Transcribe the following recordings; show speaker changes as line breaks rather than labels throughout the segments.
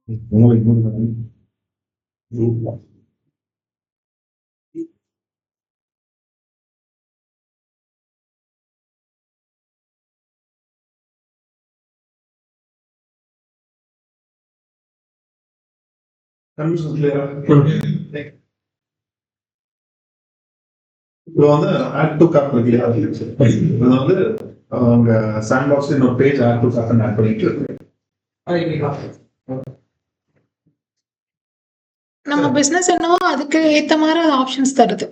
இப்போ வந்து add to card இருக்கு இல்லையா? இது வந்து அவங்க சாண்ட் பாக்ஸ் இன்னொரு page add to cart add பண்ணிட்டு
நம்ம பிசினஸ் என்னவோ அதுக்கு ஏத்த மாதிரி அது ஆப்ஷன்ஸ் தருது.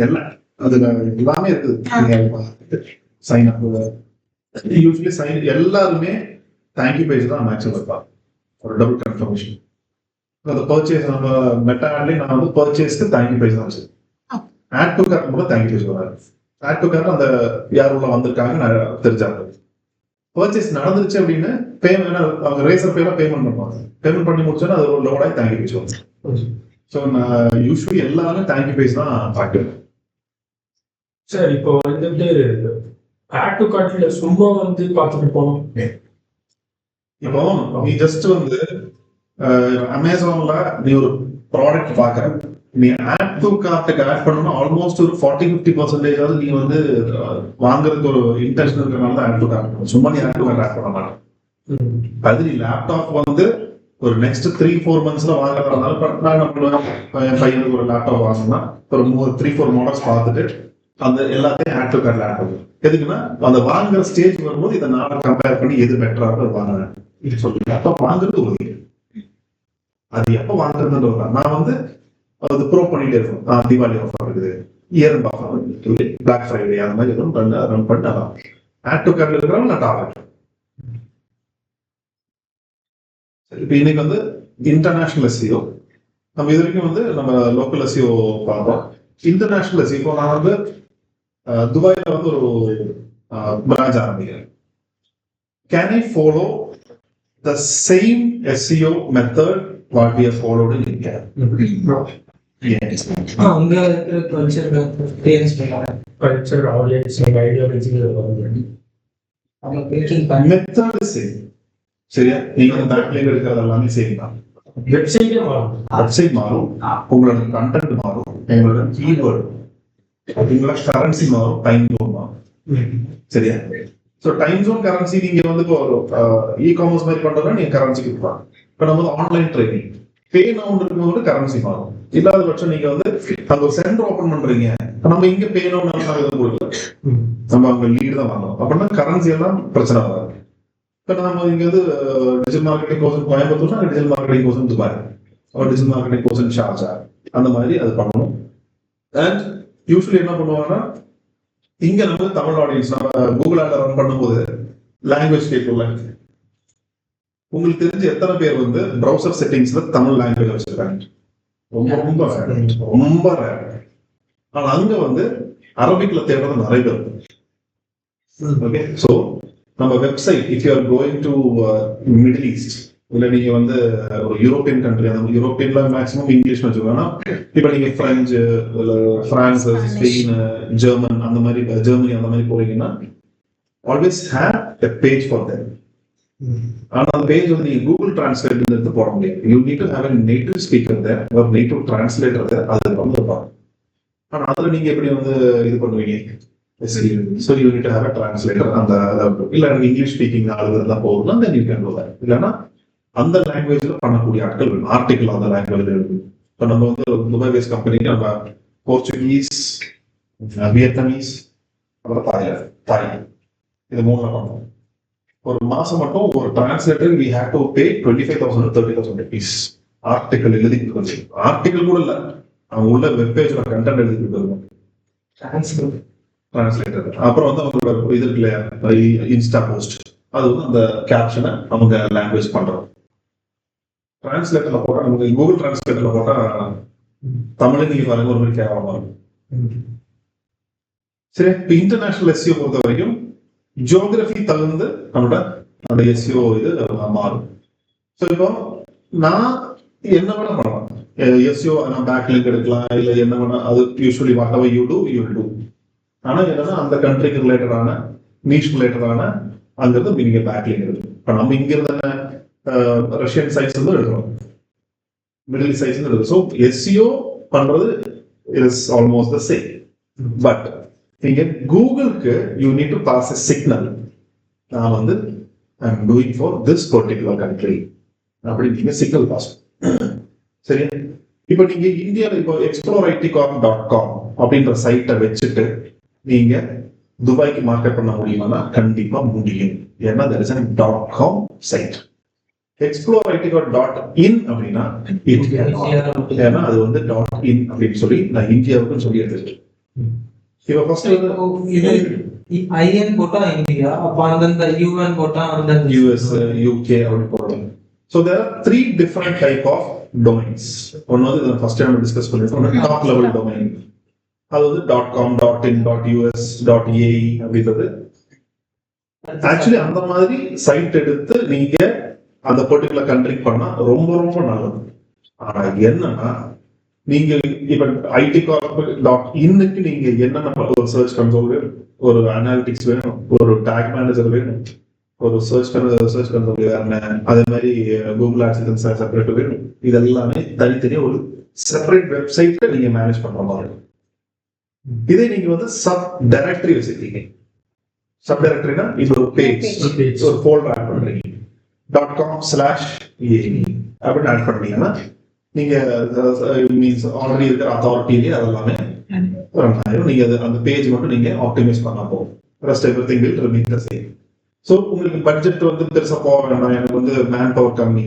எல்லாம் அதுல எல்லாமே இருக்குது. சைன் அப் யூஸ்வலி சைன் எல்லாருமே தேங்க்யூ பேஜ் தான் மேக்ஸிமம் இருப்பாங்க. ஒரு டபுள் கன்ஃபர்மேஷன். அந்த பர்ச்சேஸ் நம்ம மெட்டா ஆட்லேயே நான் வந்து பர்ச்சேஸ்க்கு தேங்க்யூ பேஜ் தான் வச்சு ஆட் டு கார்ட் கூட தேங்க்யூ பேஜ் வராது. ஆட் டு கார்ட் அந்த யார் உள்ள வந்திருக்காங்க தெரிஞ்சாங்க. பர்ச்சேஸ் நடந்துருச்சு அப்படின்னு பேமெண்ட் அவங்க ரேசர் பேல பேமெண்ட் பண்ணுவாங்க. பேமெண்ட் பண்ணி முடிச்சோன்னா அது ஒரு லோடாகி தேங்க்யூ பேஜ் வரும். ஸோ நான் யூஸ்வலி எல்லாரும் தேங்க்யூ பேஜ் தான் பார்க்குறேன்.
சார் இப்போ வந்துட்டு ஆட் டு கார்ட்ல சும்மா வந்து பார்த்துட்டு போனோம்.
இப்போ நீ ஜஸ்ட் வந்து அமேசான்ல நீ ஒரு ப்ராடக்ட் பார்க்குற, நீ ஆட் டு கார்ட்டுக்கு ஆட் பண்ணணும் ஆல்மோஸ்ட் ஒரு 40-50% நீ வந்து வாங்குறதுக்கு ஒரு இன்டென்ஷன் இருக்கிறனால தான் ஆட் டு கார்ட். சும்மா நீ ஆட் டு கார்ட் ஆட் பண்ண மாட்டேன். அது நீ லேப்டாப் வந்து ஒரு நெக்ஸ்ட் 3-4 மந்த்ஸ்ல வாங்குறதுனால நான் என்ன பண்ணுவேன், என் பையனுக்கு ஒரு லேப்டாப் வாங்கினா ஒரு 3-4 மாடல்ஸ் பார்த்துட்டு அந்த எல்லாத்தையும் ஆட் டு கார்ட்ல ஆட் பண்ணுவேன். எதுக்குன்னா அந்த வாங்குற ஸ்டேஜ் வரும்போது இதை நான் கம்பேர் பண்ணி எது பெட்டராக வாங்குறேன் இது சொல்லி லேப்டாப் வாங்குறது உறுதி. அது எப்போ வாங்குறதுன்றது நான் வந்து அது ப்ரோ பண்ணிட்டே இருக்கும். தீபாவளி ஆஃபர் இருக்குது, இயர் எண்ட் ஆஃபர் இருக்குது, பிளாக் ஃப்ரைடே அந்த மாதிரி எதுவும் ரன் பண்ணலாம். ஆட் டு கார்ட்ல இருக்கிறவங்க நான் டார்கெட். இப்போ இன்னைக்கு வந்து இன்டர்நேஷனல் எஸ்இஓ நம்ம இது வரைக்கும் வந்து நம்ம லோக்கல் எஸ்இஓ பார்த்தோம். இன்டர்நேஷனல் எஸ்இஓ இப்போ நான் வந்து துபாயில வந்து ஒரு பிரான்ச் ஆரம்பிக்கிறேன். Can I follow the same SEO method what we have followed in India?
அங்க culture audience ideology
method same. சரியா? நீங்க பேங்க்ல இருக்கிறது எல்லாமே சேம் தான். வெப்சைட் மாறும், உங்களோட கண்டென்ட் மாறும், உங்களோட கீவேர்டு, உங்களோட கரன்சி மாறும், டைம் ஜோன் மாறும். சரியா? ஸோ டைம் ஜோன் கரன்சி நீங்க வந்து இ காமர்ஸ் மாதிரி பண்றதா நீங்க கரன்சி கொடுப்பாங்க. இப்போ நம்ம வந்து ஆன்லைன் ட்ரேடிங் பே நவுன் இருக்கும்போது கரன்சி மாறும். இல்லாத பட்சம் நீங்க வந்து அங்க ஒரு சென்டர் ஓபன் பண்றீங்க, நம்ம இங்க பே நவுன் எதுவும் கொடுக்கல, நம்ம அங்க லீடு தான் வாங்கணும். அப்படின்னா கரன்சி எல்லாம் பிரச்சனை வராது. இப்போ நம்ம இங்க வந்து டிஜிட்டல் மார்க்கெட்டிங் கோர்ஸ் கோயம்புத்தூர்னா digital marketing course Dubai, digital marketing course Sharjah, அந்த மாதிரி அது பண்ணணும். அண்ட் யூஸ்வலி என்ன பண்ணுவாங்கன்னா இங்க நம்ம தமிழ் ஆடியன்ஸ் நம்ம கூகுள் ஆட்ல ரன் பண்ணும்போது லாங்குவேஜ் கேட்கல. உங்களுக்கு தெரிஞ்சு எத்தனை பேர் வந்து ப்ரௌசர் செட்டிங்ஸ்ல தமிழ் லாங்குவேஜ் வச்சிருக்காங்க? ரொம்ப ரேர். ஆனா அங்க வந்து அரபிக்ல தேடுறது நிறைய பேர். ஓகே, ஸோ நம்ம website if you are going to middle east இல்ல நீங்க வந்து ஒரு யூரோப்பியன் கண்ட்ரி, அந்த யூரோப்பியன்ல மேக்ஸிமம் இங்கிலீஷ் வச்சுக்கோங்கன்னா இப்ப நீங்க பிரெஞ்சு இல்ல பிரான்ஸ், ஸ்பெயின், ஜெர்மன் அந்த மாதிரி ஜெர்மனி அந்த மாதிரி போறீங்கன்னா always have a page for them. ஆனா அந்த பேஜ் வந்து நீங்க கூகுள் டிரான்ஸ்லேட் எடுத்து போட முடியாது. You need to have a native speaker there ஒரு நேட்டிவ் டிரான்ஸ்லேட்டர் தேர். அது வந்து பாருங்க. ஆனா அதுல நீங்க எப்படி வந்து இது பண்ணுவீங்க? So you need to have a translator. அந்த இல்ல எனக்கு இங்கிலீஷ் ஸ்பீக்கிங் ஆளுங்க தான் போகணும், then you can do that. இல்லைன்னா அந்த லாங்குவேஜ்ல பண்ணக்கூடிய ஆட்கள் வேணும். ஆர்டிகல் அந்த லாங்குவேஜ்ல இருக்கு. இப்போ நம்ம வந்து துபாய் பேஸ் கம்பெனிக்கு நம்ம போர்ச்சுகீஸ், வியட்நாமீஸ், அப்புறம் தாய் இது 3 பண்ணோம். ஒரு மாசம் மட்டும் ஒரு translator we have to pay 25,000 to 30,000 rupees. Article எழுதி கொடுக்கணும். ஆர்டிகல் கூட இல்ல, அவங்க உள்ள வெப்பேஜ்ல கண்டென்ட் எழுதி கொடுக்கணும். டிரான்ஸ்லேட்டர் அப்புறம் வந்து அவங்களோட இது இருக்கு இல்லையா, இன்ஸ்டா போஸ்ட், அது வந்து அந்த கேப்ஷனை அவங்க லாங்குவேஜ் பண்றோம். டிரான்ஸ்லேட்டர்ல போட்டா நமக்கு கூகுள் டிரான்ஸ்லேட்டர்ல போட்டா தமிழ் நீங்க பாருங்க ஒரு மாதிரி கேவலமா இருக்கும். சரி, இப்போ இன்டர்நேஷனல் எஸ்இஓ பொறுத்த வரைக்கும் ஜியோகிராஃபி தகுந்து நம்மளோட அந்த எஸ்இஓ இது மாறும். ஸோ இப்போ நான் என்ன வேணா பண்ணலாம். எஸ்இஓ நான் பேக் லிங்க் எடுக்கலாம், இல்லை என்ன வேணா, அது usually what ever you to you will do. ஆனா என்னன்னா அந்த கண்ட்ரிக்கு ரிலேட்டடான நீஷ் ரிலேட்டடான அங்கிருந்து நீங்க பேக் லிங்க் இருக்கு. இப்போ நம்ம இங்க இருந்த ரஷ்யன் சைட்ஸ் வந்து எடுக்கிறோம், மிடில் ஈஸ்ட் சைட்ஸ் எடுக்கிறோம். ஸோ எஸ்சிஓ பண்றது is almost the same. But நீங்க கூகுளுக்கு you need to pass a signal. நான் வந்து I am doing for this particular country அப்படி நீங்க சிக்னல் பாஸ். சரியா? இப்போ நீங்க இந்தியாவில் இப்போ exploreit.com அப்படின்ற சைட்டை வச்சுட்டு நீங்க துபாய்க்கு மார்க்கெட் பண்ண முடியுமானா கண்டிப்பா முடியும். ஏன்னா there is a .com site. exploreit.in அப்படின்னா இந்தியா, ஏன்னா அது வந்து .in அப்படின்னு சொல்லி நான் இந்தியாவுக்குன்னு சொல்லி எடுத்துருக்கேன். இப்போ ஃபர்ஸ்ட்
இது IN போட்டா இந்தியா, அப்ப அந்த UN போட்டா அந்த
US, UK அப்படி போடுறோம். So there are 3 different type of domains. ஒன்னு வந்து ஃபர்ஸ்ட் டைம் டிஸ்கஸ் பண்ணிருக்கோம், டாப் லெவல் டொமைன். அது வந்து .com, .in, .us, .ae அப்படின்றது. ஆக்சுவலி அந்த மாதிரி சைட் எடுத்து நீங்க அந்த பர்டிகுலர் கண்ட்ரி பண்ணா ரொம்ப ரொம்ப நல்லது. ஆனா என்னன்னா நீங்க இப்ப IT.inக்கு நீங்க என்னென்ன ஒரு சர்ச் கன்சோல் வேணும், ஒரு அனாலிட்டிக்ஸ் வேணும், ஒரு டாக் மேனேஜர் வேணும், ஒரு சர்ச் கன்சோல் வேணும், அதே மாதிரி கூகுள் ஆட்ஸ் செப்பரேட் வேணும். இதெல்லாமே தனித்தனியா ஒரு செப்பரேட் வெப்சைட்ல நீங்க மேனேஜ் பண்ற மாதிரி. இதே நீங்க வந்து சப் டைரக்டரி வச்சிருக்கீங்க. சப் டைரக்டரினா இது ஒரு பேஜ், ஒரு ஃபோல்டர் ஆட் பண்றீங்க, .com/ae அப்படின்னு ஆட் பண்ணீங்கன்னா நீங்க மீன்ஸ் ஆல்ரெடி இருக்கிற அத்தாரிட்டியிலே அதெல்லாமே ரன் ஆயிடும். நீங்க அந்த பேஜ் மட்டும் நீங்க ஆப்டிமைஸ் பண்ணா போகும். Rest everything will remain the same. So உங்களுக்கு பட்ஜெட் வந்து பெருசா போக வேண்டாம், எனக்கு வந்து மேன் பவர் கம்மி,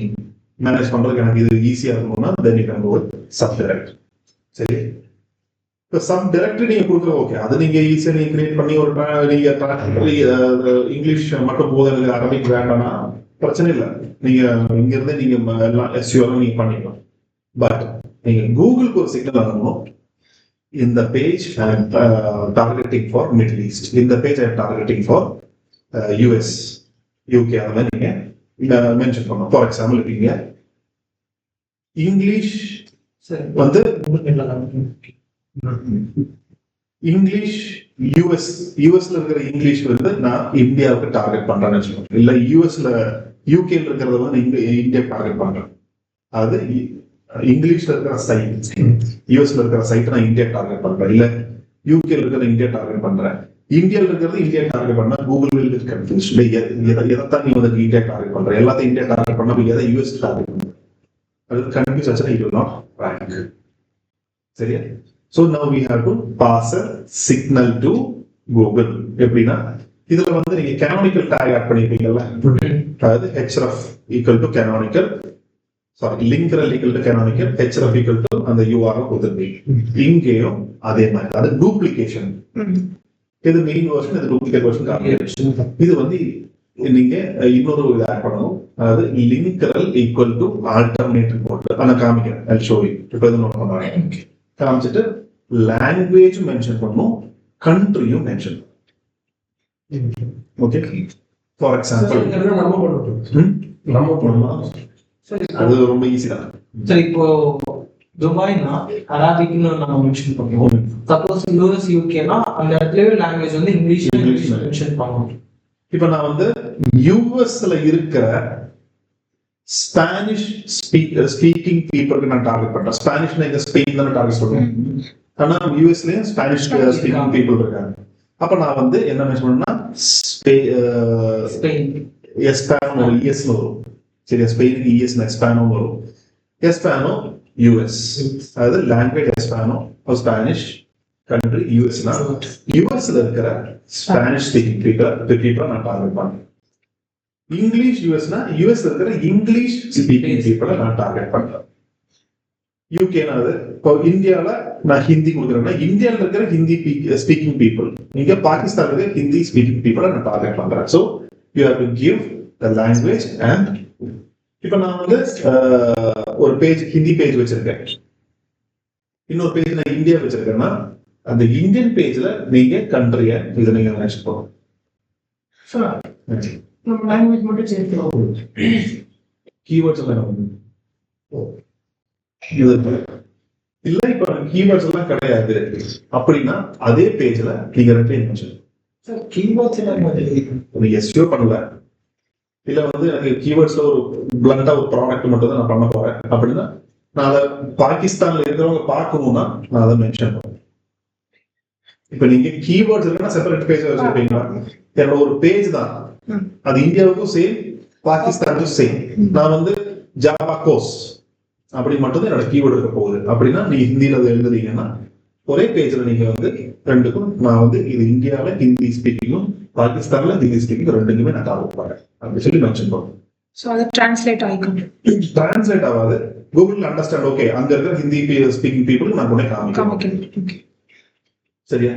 மேனேஜ் பண்றதுக்கு எனக்கு இது ஈஸியா இருக்கணும்னா then you can go with sub directory. சரி, இப்போ சப் டைரக்டரி நீங்க கொடுக்குற ஓகே, அது நீங்க ஈஸியா நீங்க கிரியேட் பண்ணி ஒரு நீங்க இங்கிலீஷ் மட்டும் போதும், அரபிக் வேண்டாம்னா பிரச்சனை இல்லை. நீங்க இங்க இருந்து நீங்க எல்லாம் எஸ்யூஆர் நீங்க பண்ணிக்கலாம். பட் நீங்க கூகுளுக்கு ஒரு சிக்னல் அனுப்பணும். இந்த page I am targeting for middle east, இந்த page I am targeting for US, UK அந்த மாதிரி நீங்க மென்ஷன் பண்ணணும். ஃபார் எக்ஸாம்பிள் இருக்கீங்க இங்கிலீஷ் வந்து இங்கிலீஷ் யூஎஸ்ல இருக்கிற இங்கிலீஷ் வந்து நான் இந்தியாவுக்கு டார்கெட் பண்றேன்னு வச்சுக்கோங்க. இல்ல யூகேல இருக்கிறத வந்து இந்தியா டார்கெட் பண்றேன். அது இங்கிலீஷ்ல இருக்கிற சைட், யூஎஸ்ல இருக்கிற சைட் நான் இந்தியா டார்கெட் பண்றேன், இல்ல யூகேல இருக்கிற இந்தியா டார்கெட் பண்றேன். இந்தியாவில் இருக்கிறது இந்தியா டார்கெட் பண்ணா கூகுள் வில் கெட் கன்ஃபியூஸ். எதைத்தான் நீ வந்து இந்தியா டார்கெட் பண்ற, எல்லாத்தையும் இந்தியா டார்கெட் பண்ணா எதை யூஎஸ் டார்கெட் பண்ற, அது கன்ஃபியூஸ் ஆச்சுன்னா இட் வில் நாட் ரேங்க். சரியா? So now we have to pass a signal to Google. எப்படின்னா இதுல வந்து நீங்க canonical tag ஆட் பண்ணிருக்கீங்கல்ல, அதாவது href equal to canonical, sorry link rel equal to canonical, href equal to அந்த URL கொடுத்துருக்கீங்க. இங்கேயும் அதே மாதிரி அது டூப்ளிகேஷன். இது மெயின் வெர்ஷன், இது டூப்ளிகேட் வெர்ஷன். இது வந்து நீங்க இன்னொரு இது ஆட் பண்ணணும், அதாவது லிங்க்ரல் equal to alternate போட்டு அதை காமிக்கிறேன். I'll show you. இப்போ இது நோட் பண்ணுவாங்க, காமிச்சிட்டு லாங்குவேஜ் மென்ஷன் பண்ணும், கண்ட்ரியும் மென்ஷன். ஓகே, ஃபார் எக்ஸாம்பிள் நம்ம பண்ணலாம், அது ரொம்ப ஈஸி தான்.
சரி, இப்போ துபாய்னா அரபிக்னு நம்ம மென்ஷன் பண்ணுவோம். சப்போஸ் US UKனா அந்த இடத்துல லாங்குவேஜ் வந்து இங்கிலீஷ் மென்ஷன் பண்ணுவோம்.
இப்போ நான் வந்து யூஎஸ்ல இருக்கிற ஸ்பானிஷ் ஸ்பீக்கிங் பீப்புளுக்கு நான் டார்கெட் பண்றேன். ஸ்பானிஷ்னா இங்க ஸ்பெயின் தான் டார்கெட் பண்ணுவேன். ஆனா யூஎஸ்லயும் ஸ்பானிஷ் ஸ்பீக்கிங் பீப்புள் இருக்காங்க. அப்ப நான் வந்து என்ன மென்ஷன் பண்ணா
ஸ்பெயின்
எஸ்பானோ இஎஸ்னு வரும். சரியா? ஸ்பெயினுக்கு இஎஸ் எஸ்பானோ வரும். எஸ்பானோ யூஎஸ், அதாவது லாங்குவேஜ் எஸ்பானோ ஸ்பானிஷ், கண்ட்ரி யூஎஸ்னா யூஎஸ்ல இருக்கிற ஸ்பானிஷ் ஸ்பீக்கிங் பீப்புளை நான் டார்கெட் பண்றேன். இங்கிலீஷ் யூஎஸ்னா யூஎஸ்ல இருக்கிற இங்கிலீஷ் ஸ்பீக்கிங் பீப்புளை நான் டார்கெட் பண்றேன். யூகேனா இப்போ இந்தியாவில் நான் ஹிந்தி கொடுக்குறேன்னா இந்தியாவில் இருக்கிற ஹிந்தி ஸ்பீக்கிங் பீப்புள், இங்க பாகிஸ்தான்ல இருக்கிற ஹிந்தி ஸ்பீக்கிங் பீப்புளை நான் டார்கெட் பண்றேன். So you have to give the language and இப்போ நான் வந்து ஒரு பேஜ் ஹிந்தி பேஜ் வச்சிருக்கேன், இன்னொரு பேஜ் நான் இந்தியா வச்சிருக்கேன்னா அந்த இந்தியன் பேஜ்ல நீங்க கண்ட்ரிய இதை நீங்க மென்ஷன் பண்ணணும்.
நம்ம லாங்குவேஜ் மட்டும் சேர்த்துக்கலாம்.
கீவேர்ட்ஸ் எல்லாம் இல்ல, இப்ப கீவேர்ட்ஸ் எல்லாம் கிடையாது அப்படின்னா அதே பேஜ்ல நீங்க ரெண்டையும் மென்ஷன்.
சார் கீவேர்ட்ஸ் எல்லாம்
நீங்க எஸ்யூ பண்ணல, இல்ல வந்து எனக்கு கீவேர்ட்ஸ்ல ஒரு பிளண்டா ஒரு ப்ராடக்ட் மட்டும் தான் நான் பண்ண போறேன் அப்படின்னா நான் அதை பாகிஸ்தான்ல இருக்கிறவங்க பார்க்கணும்னா நான் அதை மென்ஷன் பண்ணுவேன். இப்ப நீங்க கீவேர்ட்ஸ் இருக்குன்னா செப்பரேட் பேஜ் வச்சிருப்பீங்களா? என்னோட ஒரு பேஜ் தான், அது இந்தியாவுக்கும் சேம் பாகிஸ்தானுக்கும் சேம். நான் வந்து ஜாவா கோர்ஸ் அப்படி மட்டும் தான் என்னோட கீவேர்டு இருக்க போகுது. அப்படின்னா நீங்க ஹிந்தியில அதை எழுதுறீங்கன்னா ஒரே பேஜ்ல நீங்க வந்து ரெண்டுக்கும் நான் வந்து இது இந்தியாவில ஹிந்தி ஸ்பீக்கிங்கும் பாகிஸ்தான்ல ஹிந்தி ஸ்பீக்கிங் ரெண்டுக்குமே நான் டார்கெட் பண்றேன் அப்படி சொல்லி மென்ஷன் பண்ணுவேன்.
சோ அது டிரான்ஸ்லேட் ஆயிக்கும்.
டிரான்ஸ்லேட் ஆகாது, கூகுள் அண்டர்ஸ்டாண்ட். ஓகே, அங்க இருக்கிற ஹிந்தி ஸ்பீக்கிங் பீப்புள் நான் கொண்டே காமிக்கிறேன். சரியா?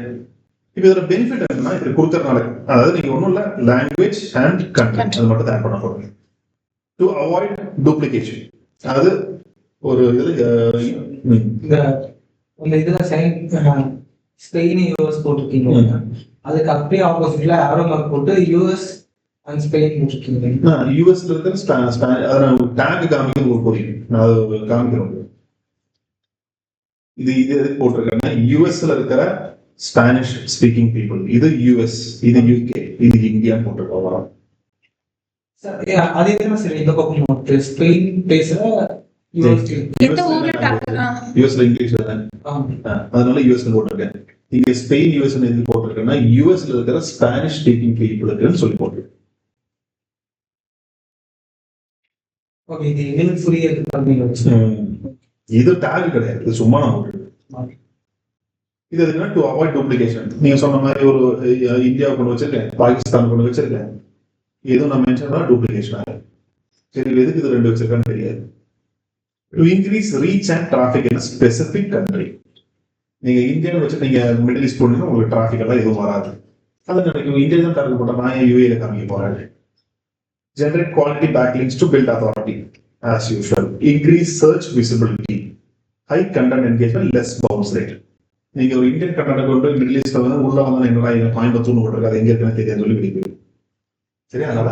இப்ப இதோட பெனிஃபிட் என்னன்னா இப்படி கொடுக்கறதுனால, அதாவது நீங்க ஒண்ணும் இல்ல, லாங்குவேஜ் அண்ட் கண்டென்ட் அது மட்டும் தான் பண்ண போறீங்க டு அவாய்ட் டூப்ளிகேஷன். அதாவது ஒரு
இதுல ஸ்பெயின் யூஎஸ் போட்டிருக்கீங்க, அதுக்கு அப்படியே ஆப்போசிட்ல ஆரோ மார்க் போட்டு யூஎஸ் அண்ட் ஸ்பெயின் போட்டிருக்கீங்க.
யூஎஸ்ல இருக்கிற அதை நான் டேக் காமிக்கிறது உங்களுக்கு புரியும், நான் அதை காமிக்கிறேன். இது எதுக்கு போட்டிருக்கேன்னா யூஎஸ்ல இருக்கிற ஸ்பானிஷ் ஸ்பீக்கிங் பீப்புள், இது யூஎஸ், இது யூகே, இது இந்தியா போட்டிருக்கோம்.
அதே தான் சரி, இந்த பக்கம் ஸ்பெயின் பேசுற
யூஎஸ்ல இங்கிலீஷ் தானே, அதனால யூஎஸ்ல போட்டிருக்கேன். இங்க ஸ்பெயின் யூஎஸ் எது போட்டிருக்கேன்னா யூஎஸ்ல இருக்கிற ஸ்பானிஷ் ஸ்பீக்கிங் பீப்புளுக்குன்னு சொல்லி போட்டிருக்கேன். இது டேக் கிடையாது, இது சும்மா நம்ம இது எதுக்குன்னா டு அவாய்ட் டூப்ளிகேஷன். நீங்க சொன்ன மாதிரி ஒரு இந்தியாவுக்கு கொண்டு வச்சிருக்கேன், பாகிஸ்தான் கொண்டு வச்சிருக்கேன், எதுவும் நான் மென்ஷன் பண்ணா டூப்ளிகேஷன் ஆகும். சரி, எதுக்கு இது ரெண்டு வச்சிருக்கான்னு தெரியாது. To increase reach and traffic in specific country. நீங்க இந்தியாவில் வச்சு நீங்க மிடில் ஈஸ்ட் போனீங்கன்னா உங்களுக்கு டிராஃபிக் எல்லாம் எதுவும் வராது. அது நினைக்கும் இந்தியா தான் டார்கெட் போட்டா நான் யூஏல காமிக்க போறேன். Generate quality backlinks to build authority as usual. Increase search visibility. High content engagement, less bounce rate. நீங்க ஒரு இந்தியன் கண்டென்ட் கொண்டு மிடில் ஈஸ்ட்ல வந்து உள்ள வந்து என்னடா கோயம்புத்தூர் போட்டிருக்கு, அது எங்க இருக்குன்னு தெரியாது சொல்லி விடுவீங்க. சரி, அதனால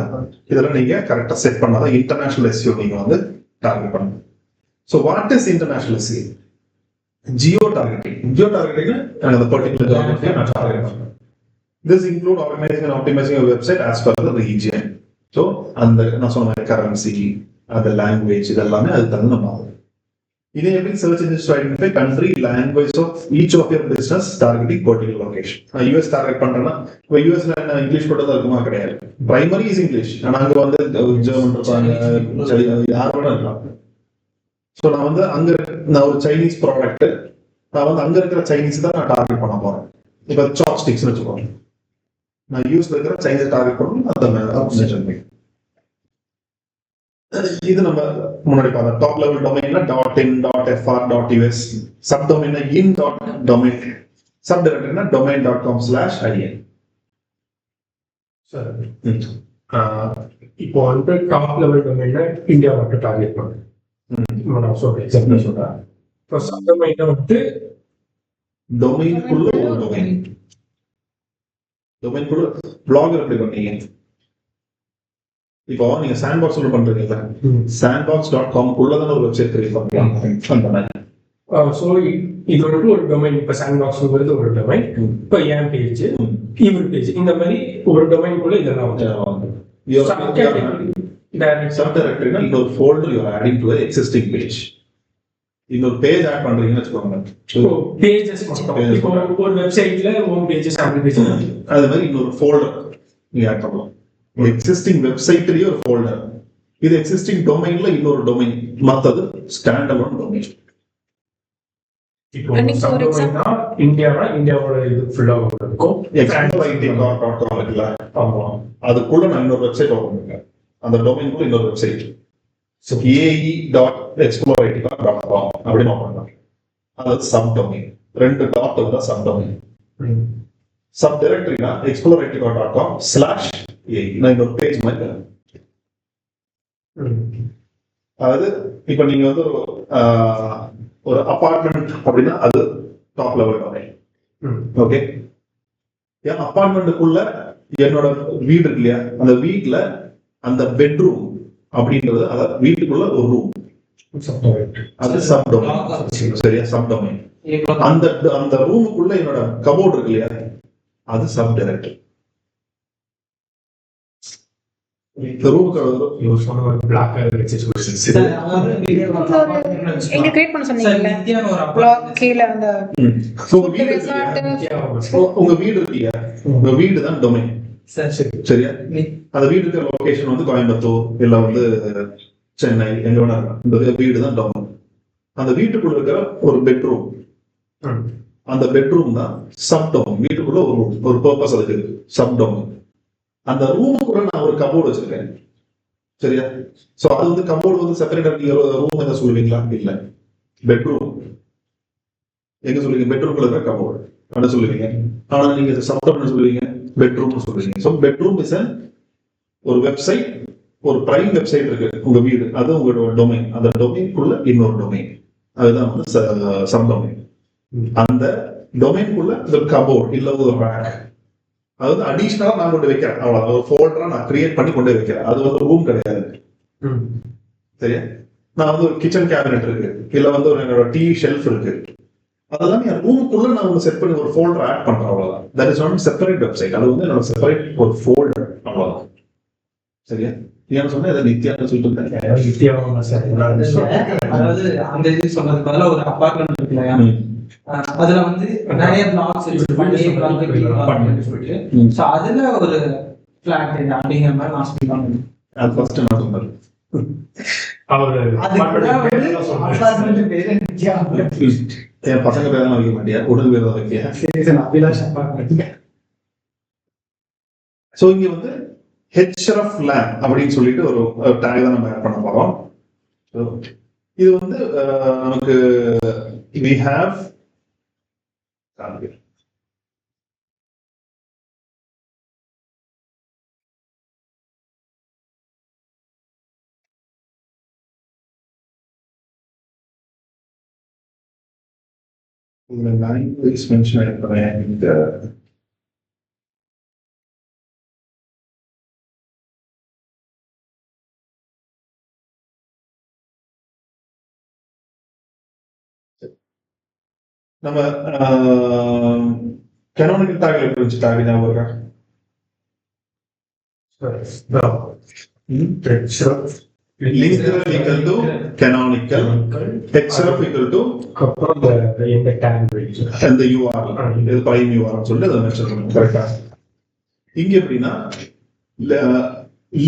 இதெல்லாம் நீங்க கரெக்டா செட் பண்ணாதான் இன்டர்நேஷனல் எஸ்இஓ நீங்க வந்து டார்கெட் பண்ணணும். So what is international SEO? Geo targeting. Geo targeting அந்த particular geography நான் target பண்றேன். This include organizing and optimizing your website as per the region. So அந்த நான் சொன்ன மாதிரி கரன்சி, அந்த லாங்குவேஜ் இதெல்லாமே அது தகுந்த மாதிரி. Enabling search engines to identify country, language of each of your business targeting particular location. நான் US டார்கெட் பண்றேன்னா இப்போ யூஎஸ்ல என்ன இங்கிலீஷ் போட்டதா இருக்குமா? கிடையாது. Primary is English. ஆனா அங்க வந்து ஜெர்மன் இருப்பாங்க, யார் வேணா இருக்கலாம். ஸோ நான் வந்து நான் ஒரு சைனீஸ் ப்ராடக்ட், நான் வந்து அங்க இருக்கிற சைனீஸ் தான் நான் டார்கெட் பண்ண போறேன். இப்போ சாப்ஸ்டிக்ஸ் வச்சுக்கோங்க, நான் யூஎஸ்ல இருக்கிற சைனீஸ் டார்கெட் பண்ணணும். அந்த இது நம்ம முன்னாடி பார்த்தோம். டாப் லெவல் டொமைன்ல .in, .fr, .us, சப் டொமைன்ல in.domain, சப் டைரக்டரினா domain.com/in.
சார் இப்போ வந்து டாப் லெவல் டொமைன்ல இந்தியா மட்டும் டார்கெட் பண்ணுறேன். நான் சொல்றேன், எக்ஸாம்பிள் சொல்றேன். இப்போ சப் டொமைன்ல வந்து
டொமைனுக்குள்ள ஒரு டொமைனுக்குள்ள பிளாகர் எப்படி பண்ணீங்க? இப்போ நீங்க சாண்ட்பாக்ஸ் உள்ள பண்றீங்கல்ல, sandbox.com உள்ளதான ஒரு வெப்சைட் கிரியேட் பண்ணலாம்.
ஸோ இது வந்து ஒரு டொமைன். இப்போ சாண்ட்பாக்ஸ்ங்கிறது ஒரு டொமைன். இப்போ என் பேஜ், இவர் பேஜ், இந்த மாதிரி ஒரு டொமைனுக்குள்ள இதெல்லாம் வந்து
சப் டைரக்டரினா இன்னொரு folder you are adding to existing page. இன்னொரு பேஜ் ஆட் பண்றீங்கன்னு வச்சுக்கோங்க,
பேஜஸ் மட்டும். இப்போ ஒரு வெப்சைட்ல ஹோம் பேஜஸ், ஆட் பேஜ்,
அது மாதிரி இன்னொரு ஃபோல்டர் நீங்க ஆட் பண்ணலாம். எக்ஸிஸ்டிங் வெப்சைட்லயே ஒரு ஃபோல்டர், இது எக்ஸிஸ்டிங் டொமைன்ல இன்னொரு டொமைன், மத்தது ஸ்டாண்ட் அலோன் டொமைன்.
இப்போ சப் டொமைன்னா இந்தியாவோட இது ஃபுல்லா இருக்கும்.
exploreit.com இருக்குல்ல, ஆமா, அதுக்குள்ள நான் இன்னொரு வெப்சைட் ஓபன் பண்ணுறேன். அந்த டொமைனுக்குள்ள இன்னொரு வெப்சைட் ae.explorait.com அப்படின்னு ஓபன் பண்றேன். அது சப் டொமைன். ரெண்டு டாட் தான் சப் டொமைன். சப் டைரக்டரினா explorait.com/ae. நான் இன்னொரு பேஜ் மாதிரி. அதாவது இப்ப நீங்க வந்து ஒரு அபார்ட்மெண்ட் அப்படின்னா அது டாப் லெவல் டொமைன். ஓகே, என் அபார்ட்மெண்ட்டுக்குள்ள என்னோட வீடு இருக்கு இல்லையா, அந்த வீட்டுல அந்த பெட்ரூம் அப்படின்றது, அதாவது வீட்டுக்குள்ள ஒரு ரூம், அது சப் டொமைன். சரியா, சப் டொமைன். அந்த ரூமுக்குள்ள என்னோட கபோர்ட் இருக்கு இல்லையா, அது சப் டைரக்டரி. இந்த ரூமுக்கு
இவர் சொன்ன மாதிரி பிளாக் வச்சு சொல்லுங்க.
சார், அதாவது வீடியோ
இங்க கிரியேட் பண்ண
சார்,
சொன்னீங்கல்ல
நித்யான்னு ஒரு
பிளாக்
apartment.
கீழே அந்த
உங்க வீடு இருக்கு இல்லையா? உங்க வீடு இருக்கு இல்லையா? உங்க வீடு தான் டொமைன்.
சார், சரி.
சரியா? அந்த வீடு இருக்கிற லொகேஷன் வந்து கோயம்புத்தூர் இல்ல வந்து சென்னை எங்க வேணா இருக்கலாம். இந்த வீடு தான் டொமைன். அந்த வீட்டுக்குள்ள இருக்கிற ஒரு பெட்ரூம், அந்த பெட்ரூம் தான் சப் டொமைன். வீட்டுக்குள்ள ஒரு பர்பஸ் அதுக்கு இருக்கு, சப் டொமைன். அந்த ரூமுக்குள்ள நான் ஒரு கபோர்டு வச்சிருக்கேன். சரியா? சோ அது வந்து கபோர்டு வந்து செப்பரேட்டா நீங்க ரூம் என்ன சொல்லுவீங்களா? இல்ல, பெட்ரூம் எங்க சொல்லுவீங்க? பெட்ரூம்ல இருக்கிற கபோர்டு என்ன சொல்லுவீங்க? ஆனா நீங்க சப் என்ன சொல்லுவீங்க? பெட்ரூம் சொல்லுவீங்க. சோ பெட்ரூம் இஸ் ஒரு வெப்சைட், ஒரு பிரைம் வெப்சைட் இருக்கு உங்க வீடு, அது உங்களோட டொமைன். அந்த டொமைனுக்குள்ள இன்னொரு டொமைன், அதுதான் வந்து சப் டொமைன். அந்த டொமைனுக்குள்ள ஒரு கபோர்ட் இல்ல ஒரு ரேக், அது வந்து அடிஷனலா நான் கொண்டு வைக்கிறேன். அவ்வளவு ஒரு ஃபோல்டரா நான் கிரியேட் பண்ணி கொண்டு வைக்கிறேன். அது வந்து ரூம் கிடையாது. சரியா? நான் வந்து ஒரு கிச்சன் கேபினெட் இருக்கு, இல்ல வந்து ஒரு என்னோட டிவி ஷெல்ஃப் இருக்கு, அதெல்லாம் என் ரூமுக்குள்ள நான் ஒன்று செட் பண்ணி ஒரு ஃபோல்டர் ஆட் பண்றேன். அவ்வளவுதான். That is not separate website. அது வந்து என்னோட செப்பரேட் ஒரு ஃபோல்டர். அவ்வளவுதான். சரியா? ஏன்னு சொன்னா இதை நித்யான்னு சொல்லிட்டு
அதாவது அந்த இது சொன்னது பதிலா ஒரு அபார்ட்மெண்ட் இருக்கு இல்லையா? அதுல வந்து நிறைய பிளாக்ஸ் சொல்லிட்டு சோ அதுல ஒரு பிளாட் அப்படிங்கிற மாதிரி நான் சொல்லுவாங்க.
அது ஃபர்ஸ்ட் நான் சொன்னது. என் பசங்க பேர் தான் வைக்க மாட்டியா? உடல் பேர் தான் வைக்க. சோ இங்க வந்து ஹெச்ரஃப் லேண்ட் அப்படின்னு சொல்லிட்டு ஒரு டேக் தான் நம்ம ஆட் பண்ண போறோம். இது வந்து நமக்கு we have இந்த லாங்குவேஜ் மென்ஷன் ஆயிருக்கிறேன். இந்த நம்ம canonical tag எப்படி இருந்துச்சு? tag ஞாபகம் இருக்கா? Linker equal to canonical, href equal to and the URL, இது prime URL சொல்லிட்டு அதை மென்ஷன் பண்ணணும். கரெக்டா? இங்க எப்படின்னா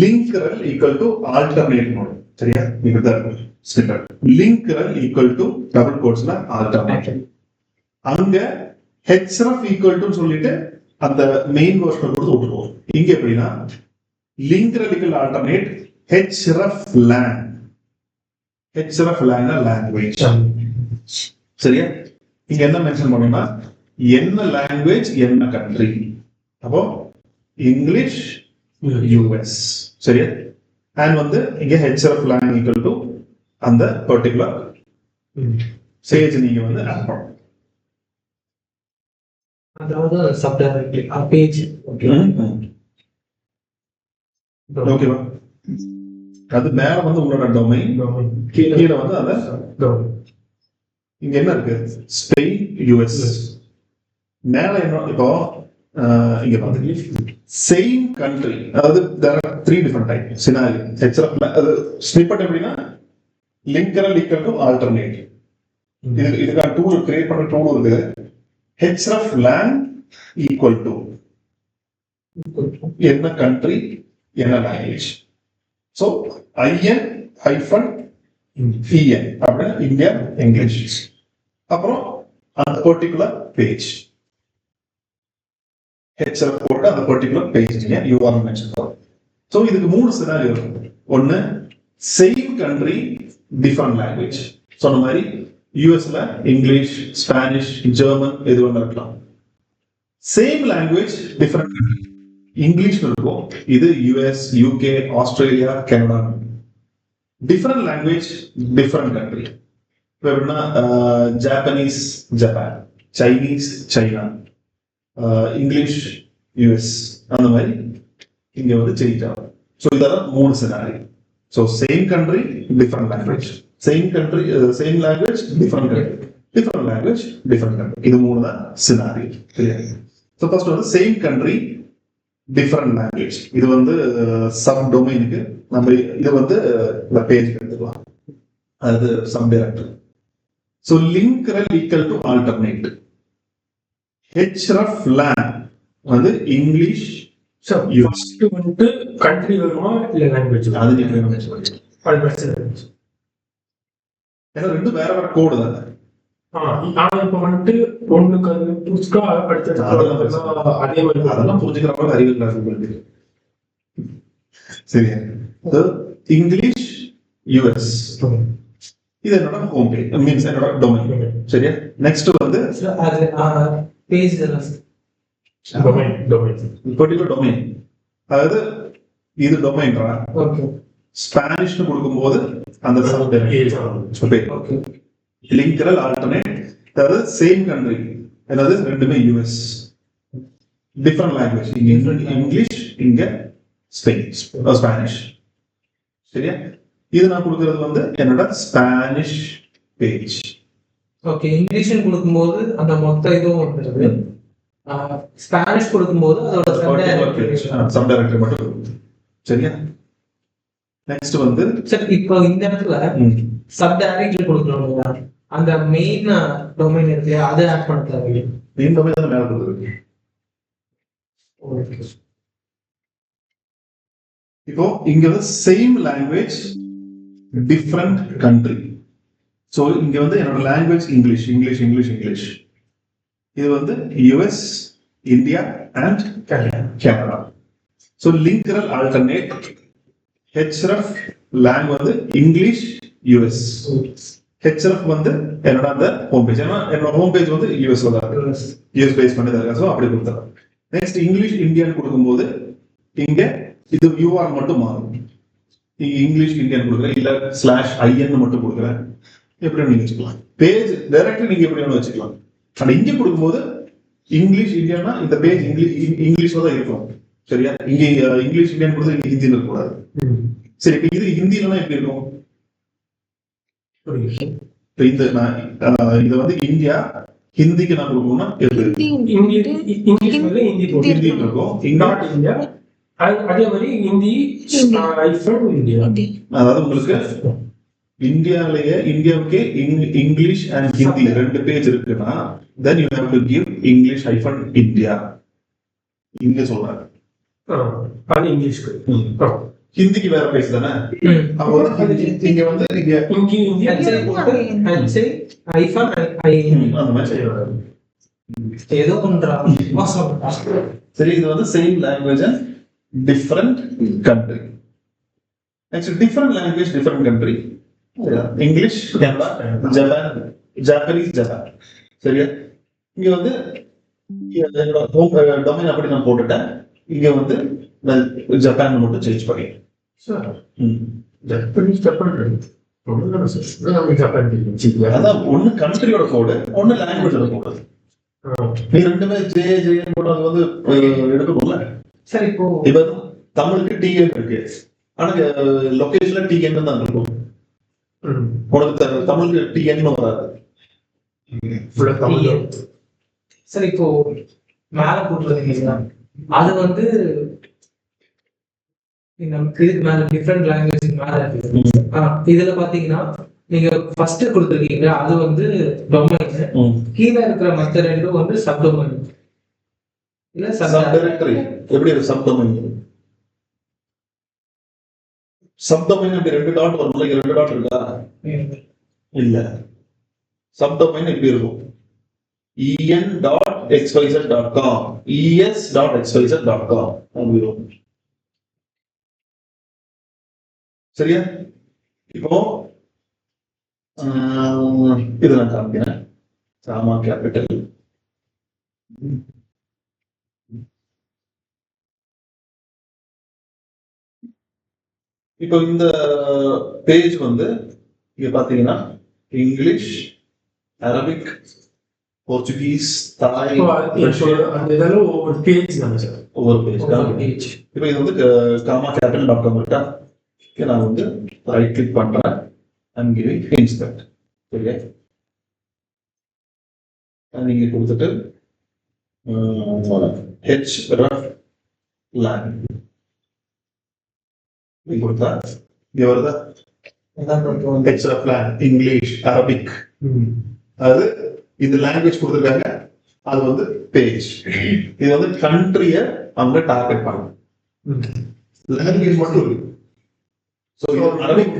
linkrel equal to alternate node. சரியா? இப்படிதான் இருக்கும் snippet. linkrel equal to double quotesல alternate. அங்க href equal to சொல்லிட்டு அந்த மெயின் வெர்ஷன் கொடுத்து விட்டுருவோம். இங்க எப்படின்னா linkrel equal to alternate href lang. href lang language. சரியா? இங்க என்ன மென்ஷன் பண்ணணும்னா என்ன லாங்குவேஜ் என்ன கண்ட்ரி. அப்போ இங்கிலீஷ் யூஎஸ். சரியா? அண்ட் வந்து இங்க href lang equal to அந்த பர்டிகுலர் சேஜ் நீங்க வந்து ஆட் பண்ணணும்.
அதாவது சப்டைரக்ட்லி பேஜ்.
ஓகேவா? அது மேல வந்து உங்களோட டொமைன், கீழே வந்து அத இங்க என்ன இருக்கு? Spain US. மேல என்ன? இப்போ இங்க பாருங்க, சேம் கண்ட்ரி. அதாவது there are 3 different type scenario. href அது ஸ்னிப்பெட் எப்படின்னா linkrel equal to alternate. இதுக்கான டூல் கிரியேட் பண்ண டூல் இருக்கு. href lang equal to என்ன கண்ட்ரி என்ன language. So in hyphen en அப்படின்னா இந்தியா இங்கிலீஷ். அப்புறம் அந்த பர்டிகுலர் பேஜ் href போட்டு அந்த பர்டிகுலர் பேஜ் நீங்க URL மென்ஷன் பண்ணணும். சோ இதுக்கு 3 சினாரியோ இருக்கு. ஒன்னு சேம் கண்ட்ரி டிஃபரண்ட் லாங்குவேஜ். சொன்ன மாதிரி யூஎஸ்ல இங்கிலீஷ், ஸ்பானிஷ், ஜெர்மன் எது வேணா இருக்கலாம். சேம் லாங்குவேஜ் டிஃபரண்ட் இங்கிலீஷ் இருக்கும். இது US, UK, Australia, Canada. Different language different country. இப்போ எப்படின்னா Japanese Japan, Chinese China, English US, அந்த மாதிரி இங்க வந்து சேஞ்ச் ஆகும். ஸோ இதெல்லாம் 3 scenery. So same country different language, same country same language different country, different language different country. இது 3 தான் சினாரி. சரியா? ஸோ ஃபர்ஸ்ட் வந்து சேம் கண்ட்ரி டிஃபரெண்ட் லாங்குவேஜ். இது வந்து சப் டொமைனுக்கு நம்ம இதை வந்து இந்த பேஜ் எடுத்துக்கலாம். அது sub directory. So link rel equal to alternate. Href lang வந்து இங்கிலீஷ்
சார் ஃபர்ஸ்ட் வந்துட்டு கண்ட்ரி வருமா இல்ல லாங்குவேஜ்?
அது நீங்க
அது பிரச்சனை.
ஏன்னா ரெண்டும் வேற வேற கோடு தானே.
ஆனா இப்ப வந்துட்டு ஒண்ணுக்கு அது புதுசா படிச்ச அதே மாதிரி
அதெல்லாம் புரிஞ்சுக்கிற மாதிரி அறிவு கிளாஸ் உங்களுக்கு. சரியா? இங்கிலீஷ் யுஎஸ் இது என்னோட ஹோம் பேஜ், மீன்ஸ் என்னோட டொமைன். சரியா? நெக்ஸ்ட் வந்து
அது பேஜ்
பர்டிகுலர் டொமைன். அதாவது இது டொமைன்ரா.
ஓகே.
ஸ்பானிஷ்னு கொடுக்கும்போது அந்த சப் டைரக்டரி. லிங்கரல் ஆல்டர்னேட், அதாவது சேம் கண்ட்ரி, அதாவது ரெண்டுமே யூஎஸ், டிஃபரெண்ட் லாங்குவேஜ். இங்க இங்கிலீஷ், இங்க ஸ்பானிஷ். சரியா? இது நான் கொடுக்கறது வந்து என்னோட ஸ்பானிஷ் பேஜ்.
ஓகே. இங்கிலீஷ் கொடுக்கும்போது அந்த மொத்த இதுவும் வந்துருது. ஸ்பானிஷ் கொடுக்கும்போது அதோட
சப் டைரக்டரி மட்டும். சரியா? நெக்ஸ்ட் வந்து
சரி, இப்போ இந்த இடத்துல சப் டைரக்டரி கொடுக்கணும். அந்த மெயின் டொமைன் இருக்கு, அதை ஆட் பண்ண தேவையில்லை.
மெயின் டொமைன் தான் மேல கொடுத்துருக்கு.
ஓகே.
இப்போ இங்க வந்து same language different country. So இங்க வந்து என்னோட language English English English English. இது வந்து US, India and Canada. So link rel alternate href lang வந்து இங்கிலீஷ் யுஎஸ். ஹெச்ரஃப் வந்து என்னோட அந்த ஹோம் பேஜ். ஏன்னா என்னோட ஹோம் பேஜ் வந்து யூஎஸ்ல தான் இருக்கு, யூஎஸ் பேஸ் பண்ணி தான் இருக்கு. ஸோ அப்படி கொடுத்துறேன். நெக்ஸ்ட் இங்கிலீஷ் இந்தியான்னு கொடுக்கும்போது இங்க இது யூஆர் மட்டும் மாறும். இங்கிலீஷ் இந்தியன் கொடுக்குறேன், இல்ல /IN மட்டும் கொடுக்குறேன், எப்படி நீங்க வச்சுக்கலாம். பேஜ் டைரக்டலி நீங்க எப்படி வேணும் வச்சுக்கலாம். ஆனா இங்க கொடுக்கும்போது இங்கிலீஷ் இந்தியன்னா இந்த பேஜ் இங்கிலீஷ்ல தான் இருக்கும். சரியா? இங்க இங்கிலீஷ் இந்தியன் கொடுத்து இங்க ஹிந்தியில் இருக்கக்கூடாது. சரி, இப்ப இது ஹிந்திலனா எப்படி இருக்கும்? இந்த நான் இது வந்து இந்தியா ஹிந்திக்கு நான் கொடுக்கணும்னா எப்படி ஹிந்தி இருக்கும். இந்தியா
அதே மாதிரி ஹிந்தி இந்தியா.
அதாவது உங்களுக்கு இந்தியாவிலேயே இந்தியாவுக்கே இங்கிலீஷ் அண்ட் ஹிந்தி ரெண்டு பேஜ் இருக்குன்னா then you have to give English -India. இங்க சொல்றாங்க.
அது இங்கிலீஷ்க்கு.
ஹிந்திக்கு வேற பேஜ் தானே. அப்போ இங்க வந்து இங்க அந்த மாதிரி
ஏதோ ஒன்றா.
சரி, இது வந்து same language and different country. Next different language different country. English Canada, Japan, Japanese Japan. சரியா? இங்க வந்து என்னோட ஹோம் டொமைன் அப்படி நான் போட்டுட்டேன். இங்க வந்து ஜப்பான் மட்டும் சேஞ்ச் பண்ணிட்டேன். அதான் ஒன்னு கண்ட்ரியோட கோடு, ஒன்னு லாங்குவேஜோட கோடு. நீ ரெண்டுமே ஜே அது வந்து எடுக்கணும்ல.
சரி,
இப்ப தமிழுக்கு TN இருக்கு, ஆனா லொகேஷன்ல TN தான் இருக்கும். உனக்கு தமிழுக்கு TN வராது.
சரி, இப்போ மேல போட்டுருந்தீங்களா, அது வந்து இதுக்கு மேல டிஃபரெண்ட் லாங்குவேஜ் மேல இருக்கு. இதுல பாத்தீங்கன்னா நீங்க ஃபர்ஸ்ட் கொடுத்துருக்கீங்க, அது வந்து டொமைன். கீழே இருக்கிற மத்த ரெண்டும் வந்து சப் டொமைன் இல்ல சப் டைரக்டரி.
எப்படி சப் டொமைன்? சப் டொமைன் இப்படி ரெண்டு டாட் வரும்ல, இங்க ரெண்டு டாட் இருக்கா? இல்ல. சப் டொமைன் இப்படி இருக்கும். en.xyz.com, es.xyz.com அப்படி வரும். சரியா? இப்போ இதெல்லாம் காமிக்கிறேன். ராமா கேபிட்டல். இப்போ இந்த பேஜ் வந்து இங்க பாத்தீங்கன்னா இங்கிலீஷ், அரபிக், போர்ச்சுகீஸ், தாய்,
ஒவ்வொரு பேஜ் தானே சார்?
ஒவ்வொரு பேஜ். இப்போ இது வந்து kamacapital.com இருக்கா? நான் வந்து ரைட் கிளிக் பண்றேன் and giving insert. சரியா? நீங்க கொடுத்துட்டு href lang. கொடுத்தா இங்க வருதா ஹெச்எஃப்லாம் இங்கிலீஷ் அரபிக் அது இது லாங்குவேஜ் கொடுத்துருக்காங்க. அது வந்து பேஜ். இது வந்து கண்ட்ரிய அவங்க டார்கெட் பண்ணணும். லாங்குவேஜ் மட்டும் இருக்கு. ஸோ இது அரபிக்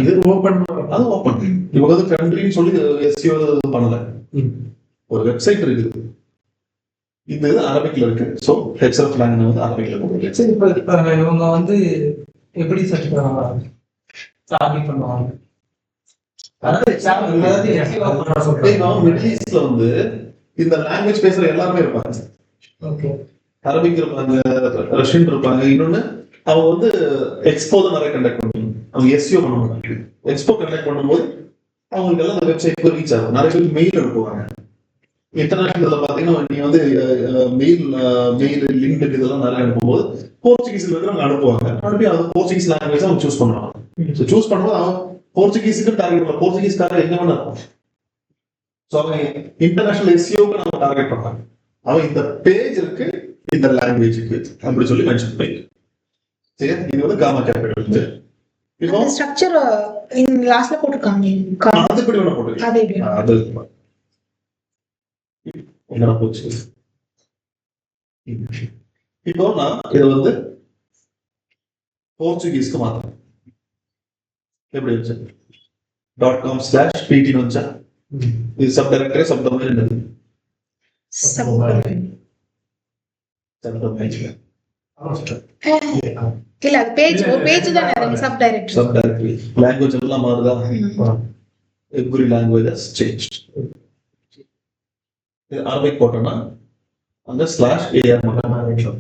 இது ஓப்பன் அது ஓப்பன். இவங்க வந்து கண்ட்ரின்னு சொல்லி எஸ்சிஓ பண்ணல. ஒரு வெப்சைட் இருக்குது. இந்த இது அரபிக்ல இருக்கு. ஸோ ஹெச்எஃப் லாங்குவேஜ் வந்து அரபிக்ல இருக்கு.
சரி, இப்போ இவங்க வந்து எப்படி டார்கெட் பண்ணுவாங்க?
மிடில் ஈஸ்ட்ல வந்து இந்த லாங்குவேஜ் பேசுற எல்லாருமே இருப்பாங்க. அரபிக் இருப்பாங்க, ரஷ்யன் இருப்பாங்க. இன்னொன்னு அவங்க வந்து எக்ஸ்போ தான் நிறைய கண்டக்ட் பண்ணுவாங்க. அவங்க எஸ்சிஓ பண்ண மாட்டாங்க. எக்ஸ்போ கண்டக்ட் பண்ணும்போது அவங்களுக்கு எல்லாம் அந்த வெப்சைட் ரீச் ஆகும். நிறைய பேருக்கு மெயில் அனுப்புவாங்க. இன்டர்நேஷனல்ல பாத்தீங்கன்னா நீங்க வந்து மெயில் லிங்க் இதெல்லாம் நிறைய அனுப்பும்போது போர்ச்சுகீஸ்ல இருக்கிறவங்க அனுப்புவாங்க. அனுப்பி அது போர்ச்சுகீஸ் லாங்குவேஜ் அவங்க சூஸ் பண்ணுவாங்க. சூஸ் பண்ணும்போது அவன் போர்ச்சுகீஸுக்கு டார்கெட் பண்ணலாம். போர்ச்சுகீஸ்காரர் எங்க வேணா இருக்கும். ஸோ அவங்க இன்டர்நேஷனல் எஸ்சிஓக்கு நம்ம டார்கெட் பண்ணலாம். அவன் இந்த பேஜ் இருக்கு இந்த லாங்குவேஜுக்கு அப்படி சொல்லி மென்ஷன் பண்ணி சரி. இது வந்து காமா கேபிட்டல். இப்போ
ஸ்ட்ரக்சர் லாஸ்ட்ல போட்டுருக்காங்க.
அது எப்படி வேணா போட்டுக்கலாம். அது என்ன போச்சு இப்போ நான் இதை வந்து போர்ச்சுகீஸ்க்கு மாத்தேன். எப்படி வச்சு .com/pt வச்சா இது சப் டைரக்டரி சப் டொமைன் என்னது சப் டொமைன்
இல்ல அது பேஜ் ஒரு பேஜ் தானே அது சப் டைரக்டரி
லாங்குவேஜ் எல்லாம் மாறுதா. Every language has changed. இது அரபிக் போட்டோம்னா அந்த /AR மட்டும்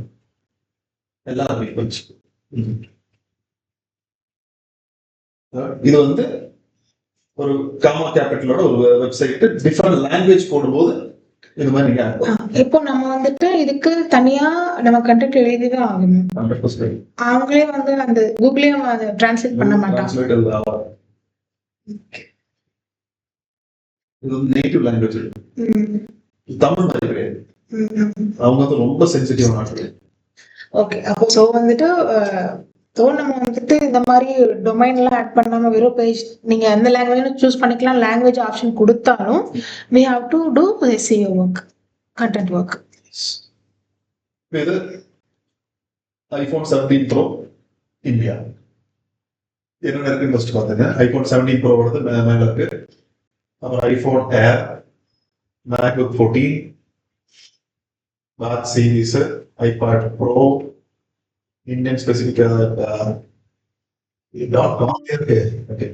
எல்லாம் அரபிக் வச்சு. இது வந்து ஒரு காமா கேபிட்டலோட ஒரு வெப்சைட் டிஃபரெண்ட் லாங்குவேஜ் போடும்போது இது மாதிரி நீங்க
இப்போ நம்ம வந்துட்டு இதுக்கு தனியா நம்ம கண்டென்ட் எழுதிதான் ஆகணும்.
100%
அவங்களே வந்து அந்த கூகுளையும் டிரான்ஸ்லேட் பண்ண மாட்டாங்க.
இது வந்து நேட்டிவ் லாங்குவேஜ். தமிழ் மாதிரி கிடையாது. அவங்க வந்து ரொம்ப சென்சிட்டிவ் நாட்டு.
ஓகே, அப்போ ஸோ வந்துட்டு நம்ம வந்துட்டு இந்த மாதிரி டொமைன்லாம் ஆட் பண்ணாம வெறும் பேஜ் நீங்க எந்த லாங்குவேஜ் சூஸ் பண்ணிக்கலாம். லாங்குவேஜ் ஆப்ஷன் கொடுத்தாலும் we have to do SEO work, content work.
இது iPhone 17 Pro இந்தியா என்ன இருக்குன்னு ஃபர்ஸ்ட் பாத்துங்க. iPhone 17 Pro வருது மேல இருக்கு. அப்புறம் iPhone Air, MacBook 14, Watch series, iPad Pro, Indian specific .com இருக்கு. ஓகே,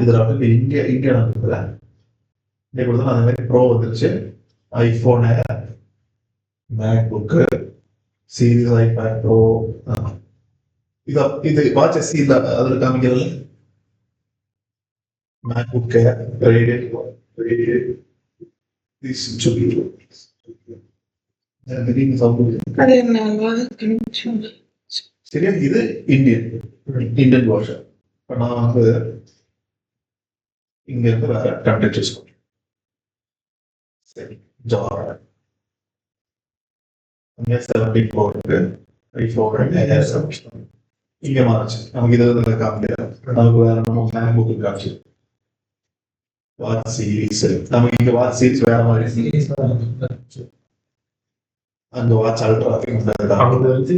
இதுல வந்து இந்தியா இருக்குல்ல, இங்க கொடுத்தா அந்த மாதிரி ப்ரோ வந்துருச்சு. IPhone Air, MacBook series, iPad Pro. இது வாட்ச் எஸ்சி இல்ல அதுல காமிக்கிறதுல MacBook Air, Radiant this should be
அது என்ன
சரியா. இது இந்தியன் வாஷர். இப்போ நான் வந்து இங்க இருந்து வேற கண்டென்ட் யூஸ் பண்ணுறேன். சரி, ஜாவா இங்கே 17 Pro இருக்கு. iPhone இங்க மாறிச்சு. நமக்கு இது காமிக்கிறேன். நமக்கு வேற நம்ம MacBook காமிச்சு வாட்ச் சீரிஸ். நமக்கு இங்க வாட்ச் சீரிஸ் வேற மாதிரி. அந்த வாட்ச் அல்ட்ரா அவங்க வந்து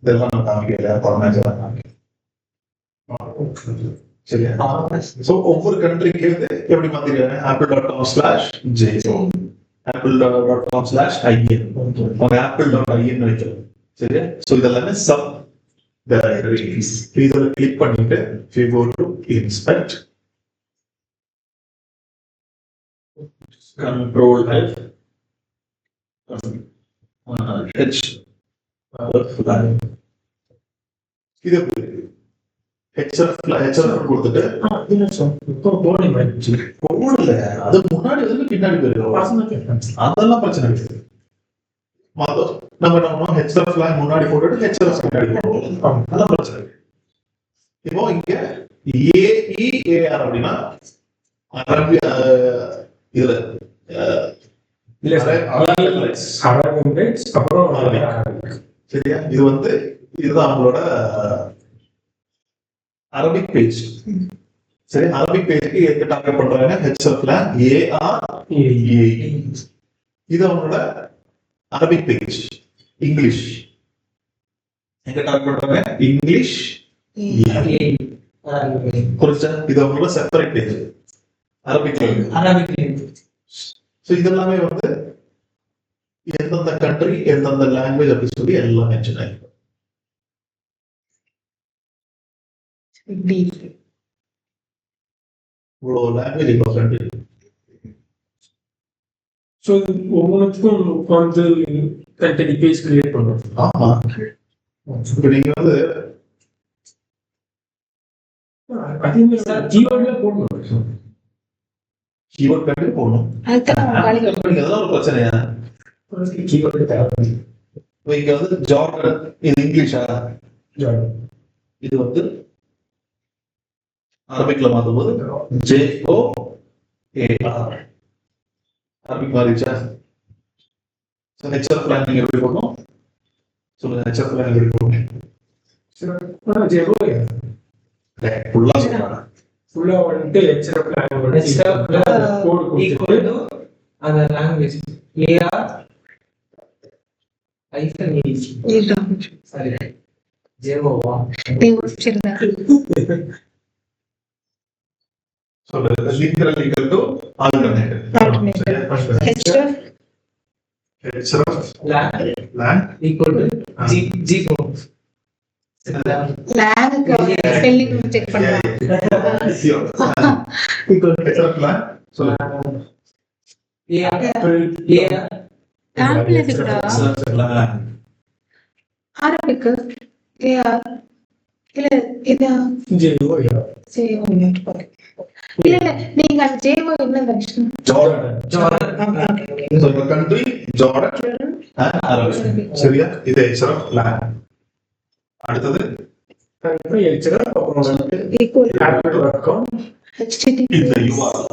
இதெல்லாம் நம்ம காமிக்கல. சரியா? ஸோ ஒவ்வொரு கண்ட்ரிக்கு வந்து எப்படி மாத்திருக்காங்க? apple.com/JSON, apple.com/IN, அவங்க apple.in வைக்கலாம். சரியா? ஸோ இதெல்லாமே சப் டைரக்டரிஸ். இதில் கிளிக் பண்ணிட்டு if you go to inspect, control F, H, இது HRF கொடுத்துட்டு போடல. அது முன்னாடி வந்து பின்னாடி போயிருக்கு. அதெல்லாம் பிரச்சனை இருக்குது. நம்ம என்ன பண்ணுவோம்? HRF முன்னாடி போட்டுட்டு HRF பின்னாடி போடுவோம். அதெல்லாம் பிரச்சனை இருக்கு. இப்போ இங்க AEAR அப்படின்னா இதுல
இல்ல சார், அரபு எமிரேட்ஸ் அப்புறம்
அரபிக். சரியா? இது வந்து இதுதான் அவங்களோட அரபிக் பேஜ். சரி, அரபிக் பேஜ்க்கு எங்க டார்கெட் பண்றாங்க? ஹெச்எஃப்ல ARAE. இது அவங்களோட அரபிக் பேஜ். இங்கிலீஷ் எங்க டார்கெட் பண்றாங்க? இங்கிலீஷ். புரிஞ்சா? இது அவங்களோட செப்பரேட் பேஜ் அரபிக். ஸோ இதெல்லாமே வந்து எந்தெந்த கண்ட்ரி எந்தெந்த லாங்குவேஜ் அப்படின்னு சொல்லி எல்லாம் மென்ஷன் ஆகிருக்கும். இவ்வளோ லாங்குவேஜ் இவ்வளோ கண்ட்ரி.
ஸோ ஒவ்வொன்றுக்கும் உட்காந்து தனி பேஜ் கிரியேட் பண்ணுறோம்.
ஆமா, இப்போ நீங்க வந்து
அதே மாதிரி கீவேர்ட்ல போடணும்.
கீவேர்ட் கண்ட்ரி போடணும். அதெல்லாம் ஒரு பிரச்சனையா?
கீவேர்டு தேவை.
இங்க வந்து ஜார்டன், இது இங்கிலீஷா? இது வந்து அரபிக்ல மாத்தும்போது JOAR அரபிக் மாறிடுச்சா? ஹெச்ஆர் பிளான் நீங்க எப்படி போடணும் சொல்லுங்க. ஹெச்ஆர் பிளான் எப்படி போடணும்? ஃபுல்லா சொல்றாங்க.
ஃபுல்லா வந்துட்டு HR plan code
equal to அந்த லாங்குவேஜ் AR சரி ஜேவோவா
சொல்லுங்க. Legal equal to alternative. HR plan
equal to G
spelling check பண்ணலாம்.
ஹெச்ஆர் பிளான் சொல்லுங்க.
அரபிக் AR இல்ல இது இல்ல நீங்க அந்த ஜேவோ என்ன நினைச்சீங்க?
Jordan. So the country Jordan and Arabia. சரியா? இது ஹெச்ஆர் பிளான். அடுத்தது
ஹெச்ஆர் அப்புறம் வந்துட்டு apple.com
HTTP
இந்த URL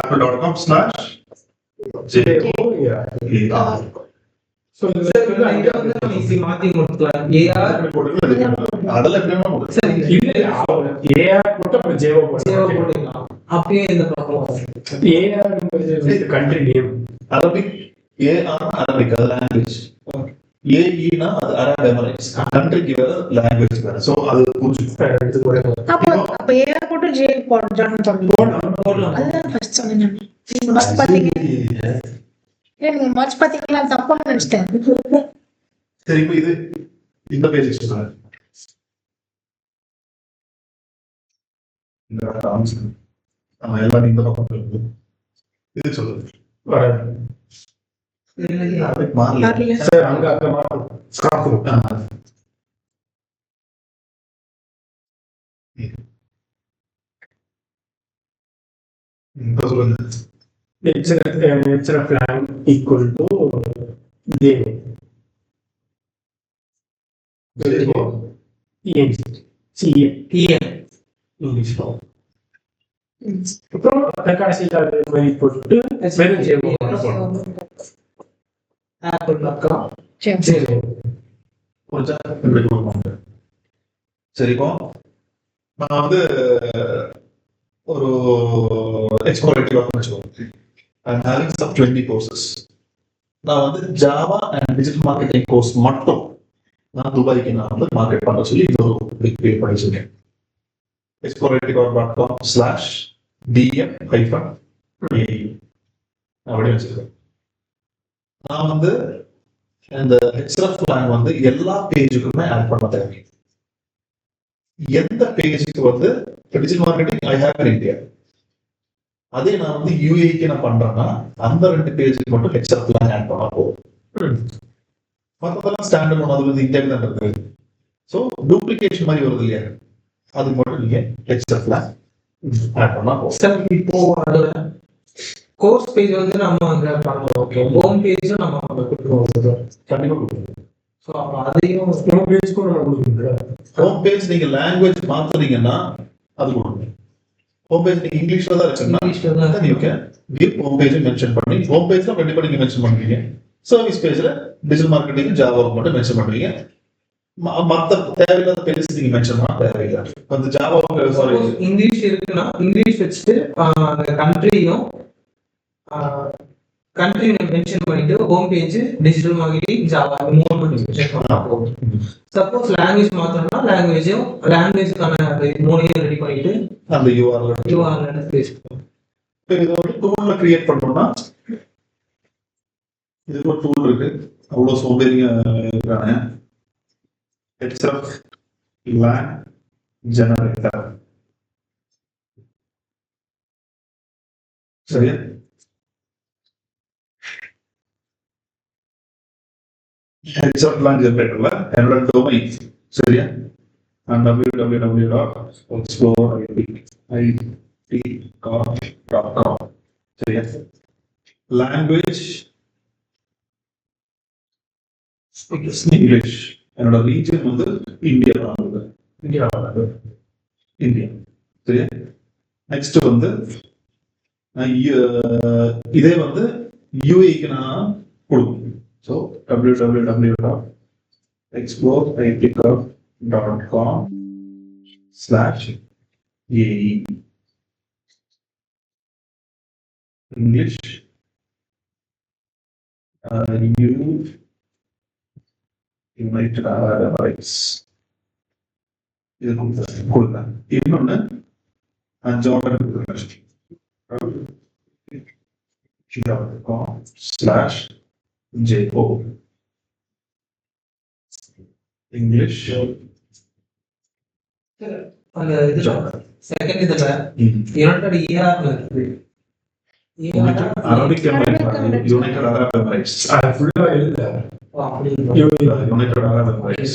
apple.com/JOAR.
ஸோ
மாத்தி கொடுக்கலாம் AR
அதெல்லாம் எப்படி வேணா போடு.
சரி
இல்ல ஏஆர் போட்டு அப்புறம் ஜேவோ
போட்டுக்கலாம். அப்படியே இந்த பக்கம்
AR country name
Arabic AR Arabic அது லாங்குவேஜ். AE னா அது அரப் எமிரேட்ஸ். கண்ட்ரிக்கு வேற லாங்குவேஜ் வேற. சோ அது புரிஞ்சுக்கணும்.
அப்ப AR போட்டு J ஜார்டன் போடலாம். அதுதான் ஃபர்ஸ்ட் சொன்னேன். நீங்க மஸ்ட் பாத்தீங்க. நீங்க மஸ்ட் பாத்தீங்களா? தப்பா நினைச்சிட்டேன்.
சரி, இப்போ இது இந்த பேஜ் சொல்லுங்க. இந்த டாம்ஸ் நம்ம எல்லாம் இந்த பக்கம் போகுது. இது சொல்லுங்க. அரபிக் மாறல.
சார் அங்க மாறும் ஸ்காப்
இப்போ சொல்லுங்க.
ஹெச்ஆர் பிளான் ஈக்குவல் டு ஜேவோ இங்கிலீஷ். அப்புறம் கடைசியில் அது மாதிரி போட்டு வெறும் ஜேவோ
புரிஞ்சா? இப்படி கொடுப்பாங்க. சரிப்பா, நான் வந்து ஒரு எக்ஸ்ப்ளோரேட்டிவ் வச்சுக்கோங்க. I'm having some 20 courses. நான் வந்து Java and digital marketing course மட்டும் நான் துபாய்க்கு நான் வந்து மார்க்கெட் பண்ண சொல்லி இது ஒரு பிக் பே பண்ணிச்சிருக்கேன். explorative.com/dm-AE அப்படி வச்சிருக்கேன். நான் வந்து இந்த ஹெச்ஆர் பிளான் வந்து எல்லா பேஜுக்குமே ஆட் பண்ண தேவை. எந்த பேஜுக்கு வந்து digital marketing I have in India, அதே நான் வந்து யூஏக்கு நான் பண்றேன்னா அந்த 2 பேஜுக்கு மட்டும் ஹெச்ஆர் பிளான் ஆட் பண்ணா போதும். மற்றதெல்லாம் ஸ்டாண்டர்ட் ஒன், அது வந்து இந்தியாவுக்கு தான் இருக்குது. ஸோ டூப்ளிகேஷன் மாதிரி வருது இல்லையா, அது மட்டும் நீங்க ஹெச்ஆர் பிளான் ஆட் பண்ணா போதும்.
சார் இப்போ அதோட கோர்ஸ் பேஜ் வந்து நம்ம அங்க பண்ணலாம். ஓகே, ஹோம் பேஜும் நம்ம அங்க கொடுத்துருவோம்.
கண்டிப்பா கொடுக்கணும்.
ஸோ அப்போ அதையும்
நம்ம பேஜ்க்கும் நம்ம கொடுக்கணும்.
ஹோம் பேஜ் நீங்க லாங்குவேஜ் மாத்துறீங்கன்னா அது கொடுக்கணும். ஹோம் பேஜ் நீங்க இங்கிலீஷ்ல தான் வச்சிருந்தா
இங்கிலீஷ்ல தான்
then you can give home page mention பண்ணி ஹோம் பேஜ்ல கண்டிப்பா நீங்க மென்ஷன் பண்ணுவீங்க. சர்வீஸ் பேஜ்ல டிஜிட்டல் மார்க்கெட்டிங் ஜாவாவுக்கு மட்டும் மென்ஷன் பண்ணுவீங்க. மத்த தேவையில்லாத பேஜஸ் நீங்க மென்ஷன் பண்ண தேவையில்லை. அந்த ஜாவாவுக்கு சாரி
Suppose இங்கிலீஷ் இருக்குன்னா இங்கிலீஷ் வச்சுட்டு அந்த கண்ட்ரியும் கண்ட்ரி மென்ஷன் பண்ணிட்டு home page digital marketing Java மூணு மட்டும் மென்ஷன் பண்ணா போதும். சப்போஸ் லாங்குவேஜ் மாத்தணும்னா லாங்குவேஜுக்கான மூணையும் ரெடி பண்ணிட்டு
அந்த URL
URL பேசுவோம்.
இது வந்து டூல்ல கிரியேட் பண்ணோம்னா இது ஒரு டூல் இருக்கு. அவ்வளவு சோம்பேறிங்க இருக்காங்க. href lang generator சரியா? href lang generatorல என்னோட டொமைன் சரியா? www.exploreitcom சரியா? Language English. என்னோட ரீஜன் வந்து இந்தியா இந்தியா சரியா? நெக்ஸ்ட் வந்து இதே வந்து யூஏக்கு நான் கொடுக்கும். So www.exploreitcom.com/AE English United Arab Emirates இது கொடுத்தேன். இன்னொன்னு ஜார்டன் .com/JO English
அந்த இதுல செகண்ட் இதுல United
Arabic Emirates United Arab Emirates
அது ஃபுல்லா எழுத
United Arab Emirates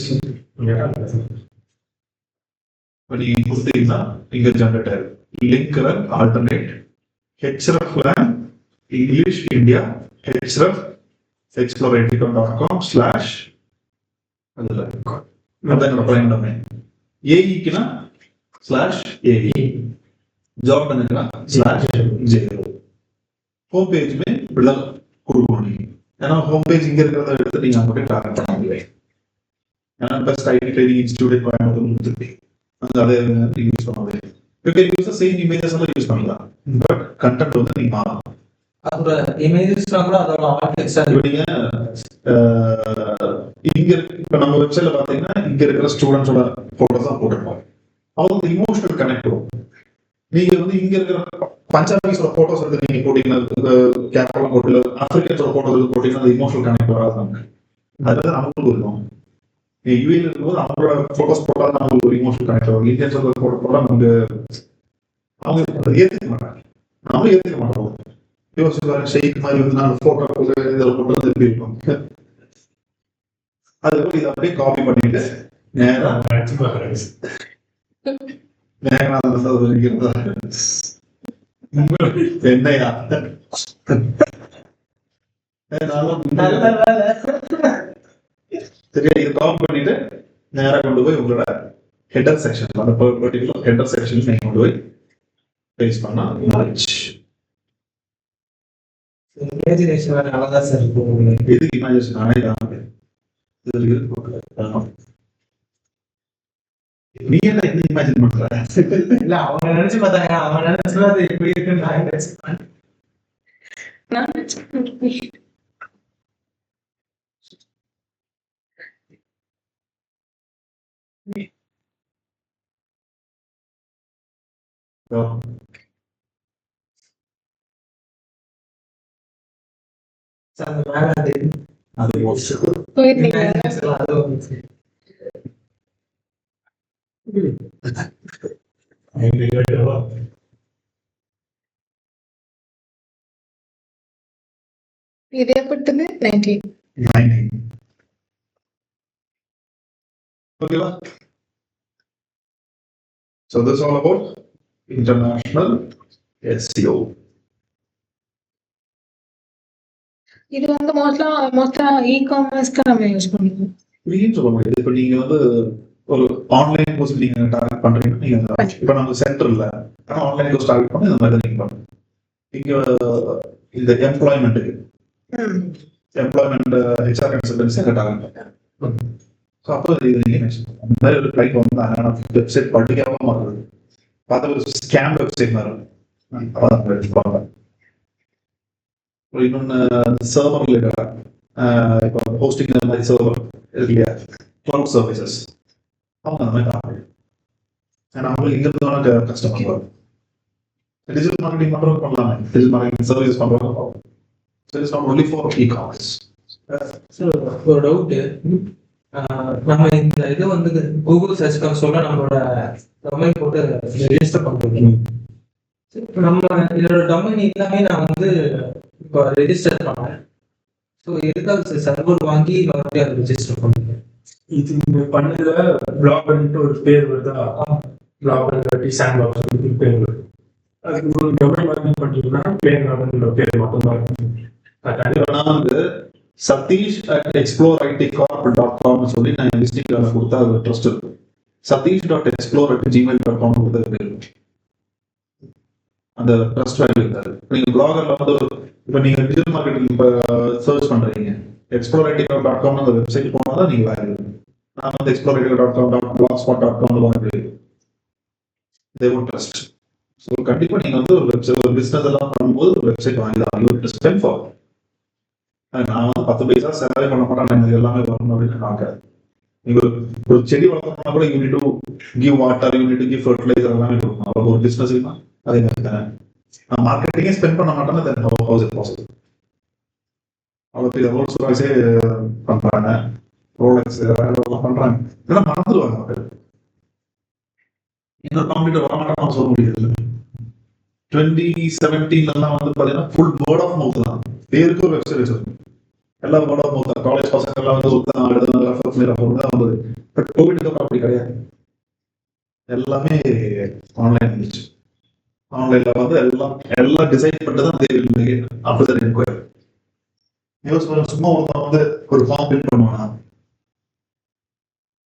நீங்க கொடுத்தீங்கன்னா இங்க ஜெனரேட் ஆயிருக்கு. Link alternate href lang English India href exploreitcom.com/ அதுல அதான் என்னோட பிரைம் டொமைன். ஏஇக்குனா /AE ஜார்டனுக்குனா /JO. ஹோம் பேஜுமே இப்படிதான் கொடுக்கணும் நீங்க. ஏன்னா ஹோம் பேஜ் இங்க இருக்கிறத எடுத்து நீங்க அங்க போய் டார்கெட் பண்ண முடியாது. ஏன்னா best ID training institute Coimbatore அங்க அதை யூஸ் பண்ண முடியாது. You can use the same images எல்லாம் யூஸ் பண்ணலாம். பட் கண்டென்ட் வந்து நீங்க மாறலாம்.
அதோட இமேஜஸ்னா கூட அதோட ஆர்டிக்ஸ்
நீங்க இங்க இப்ப நம்ம வெப்சைட்ல பாத்தீங்கன்னா இங்க இருக்கிற ஸ்டூடெண்ட்ஸோட போட்டோஸ் தான் போட்டிருப்போம். அவங்க இமோஷனல் கனெக்ட் வரும். நீங்க வந்து இங்க இருக்கிற பஞ்சாபிஸோட போட்டோஸ் எடுத்து நீங்க போட்டீங்கன்னா கேரளா போட்டு ஆப்பிரிக்கன்ஸோட போட்டோஸ் எடுத்து போட்டீங்கன்னா அது இமோஷனல் கனெக்ட் வராது நமக்கு. அதுதான் அவங்களுக்கு இருக்கும். யூஏல இருக்கும்போது அவங்களோட போட்டோஸ் போட்டால் நம்மளுக்கு ஒரு இமோஷனல் கனெக்ட் ஆகும். இந்தியன்ஸோட போட்டோ போட்டால் நமக்கு அவங்க ஏற்றுக்க மாட்டாங்க. நம்மளும் ஏற்றுக்க மாட்டோம். யோசிச்சு ஷேக் மாதிரி வந்து நான் போட்டோ போட்டு இதில் போட்டு வந்து எப்படி இருக்கும். அதுக்கப்புறம் இதை அப்படியே காப்பி பண்ணிட்டு நேரம் என்னையா சரியா இது காப்பி பண்ணிட்டு நேரா கொண்டு போய் உங்களோட ஹெடர் செக்ஷன் அந்த பர்டிகுலர் ஹெடர் செக்ஷன் நீங்க கொண்டு போய் பேஸ்ட் பண்ணா நாலேஜ்.
இமேஜினேஷன் அழகா சார் இருக்கும்.
எதுக்கு இமேஜினேஷன் ஆனே நீ என்ன என்ன இமேஜின் பண்ற?
இல்ல அவங்க நினைச்சு பார்த்தாங்க, அவன் நினைச்சது அது எப்படி இருக்குன்னு நான் நினைச்சேன். அந்த மேல அது
போயிருந்தீங்க.
அது வந்துச்சு.
இது ஏற்பட்டது 19.
ஓகேவா? So this is all about international SEO.
இது வந்து மோஸ்டா இ-காமர்ஸ்க்கு நம்ம யூஸ் பண்ணுவோம்.
இப்படின்னு சொல்ல முடியாது. இப்ப நீங்க வந்து ஒரு ஆன்லைன் கோர்ஸ் நீங்க டார்கெட் பண்றீங்கன்னா நீங்க இப்ப நம்ம சென்டர் இல்ல, ஆனா ஆன்லைன் கோர்ஸ் டார்கெட் பண்ணி இந்த மாதிரி தான் நீங்க பண்ணுங்க. இங்க இந்த எம்ப்ளாய்மெண்ட்டுக்கு எம்ப்ளாய்மெண்ட் ஹெச்ஆர் கன்சல்டன்சி அங்கே டார்கெட் பண்ணுங்க. ஸோ அப்போ இது நீங்க அந்த மாதிரி ஒரு கிளைண்ட் வந்தாங்க வெப்சைட் படிக்காம மாறுது, பார்த்தா ஒரு ஸ்கேம் வெப்சைட் மாதிரி எடுத்துப்பாங்க. இன்னொன்று சர்வர் ரிலேட்டடா இப்போ ஹோஸ்டிங் இந்த மாதிரி சர்வர் இல்லையா, கிளவுட் சர்வீசஸ் அவங்க அந்த மாதிரி காரணம். ஏன்னா அவங்களுக்கு இங்கிருந்து தானே கஸ்டமர் வரும். டிஜிட்டல் மார்க்கெட்டிங் பண்றவங்க பண்ணலாமே, டிஜிட்டல் மார்க்கெட்டிங் சர்வீஸ் பண்றவங்க. So it's not only for e-commerce.
ஒரு டவுட்டு, நம்ம இந்த இது வந்து கூகுள் சர்ச் கன்சோல்ல நம்மளோட டொமைன் போட்டு ரெஜிஸ்டர் பண்ணுறோம். நம்ம இதோட டொமைன் எல்லாமே நான் வந்து இப்போ ரெஜிஸ்டர் பண்ணேன். ஸோ எதுக்காக சர்வர் வாங்கி மறுபடியும் அதை ரெஜிஸ்டர் பண்ணுங்க?
இது நீங்க பண்ணதுல பிளாக்ன்ட்டு ஒரு பேர் வருதா, பிளாக் சாண்ட்பாக்ஸ் பேர் வருது. அதுக்கு ஒரு டொமைன் வாங்கி பண்ணீங்கன்னா பேர் மட்டும்தான்
வந்து satish@exploreitcorp.com சொல்லி நான் விசிட்டிங் கொடுத்தா அது ட்ரஸ்ட் இருக்கு. satish.explore@gmail.com கொடுத்தது அந்த ட்ரஸ்ட் வேல்யூ இருக்காது. நீங்க பிளாகர்ல வந்து இப்ப நீங்க டிஜிட்டல் மார்க்கெட்டிங் சர்ச் பண்றீங்க, exploreitcorp.com அந்த வெப்சைட் போனாதான் நீங்க வேல்யூ. நான் வந்து exploreitcorp.com.blogspot.com they won't trust. So கண்டிப்பா நீங்க வந்து ஒரு வெப்சைட் ஒரு பிசினஸ் எல்லாம் பண்ணும்போது ஒரு வெப்சைட் வாங்கிதான் யூ ஸ்பெண்ட் ஃபார். நான் வந்து 10 பைசா செலவே பண்ண மாட்டேன், எனக்கு எல்லாமே வரணும் அப்படின்னு பார்க்காது. நீங்க ஒரு செடி வளர்க்கணும்னா கூட unit to give water, unit to give fertiliser எல்லாமே கொடுக்கணும். அவ்வளோ ஒரு பிசினஸ் அதே மாதிரி தானே. நான் மார்க்கெட்டிங்கே ஸ்பெண்ட் பண்ண மாட்டேன்னா தென் ஹவுஸ் இட் பாசிபிள். அவ்வளோ பெரிய ரோல்ஸ் ராய்ஸே பண்றாங்க, ரோலெக்ஸ் எல்லாம் பண்றாங்க, இதெல்லாம் மறந்துடுவாங்க மக்கள். இன்னொரு காம்படிட்டர் வரமாட்டான்னு சொல்ல முடியாது. 2017 வந்து பாத்தீங்கன்னா ஃபுல் வேர்ட் ஆஃப் மவுத் தான். பேருக்கு ஒரு வெப்சைட் வச்சிருக்கோம், எல்லா வேர்ட் ஆஃப் மவுத் தான். காலேஜ் பசங்க எல்லாம் வந்து வந்தது. பட் கோவிட்க்கு அப்புறம் அப்படி கிடையாது, எல்லாமே ஆன்லைன் இருந்துச்சு. ஆன்லைன்ல வந்து எல்லாம் டிசைன் பண்ணதான் அப்படிதான் என்கொயரி. சும்மா ஒருத்தன் வந்து ஒரு ஃபார்ம் பில் பண்ணுவானா,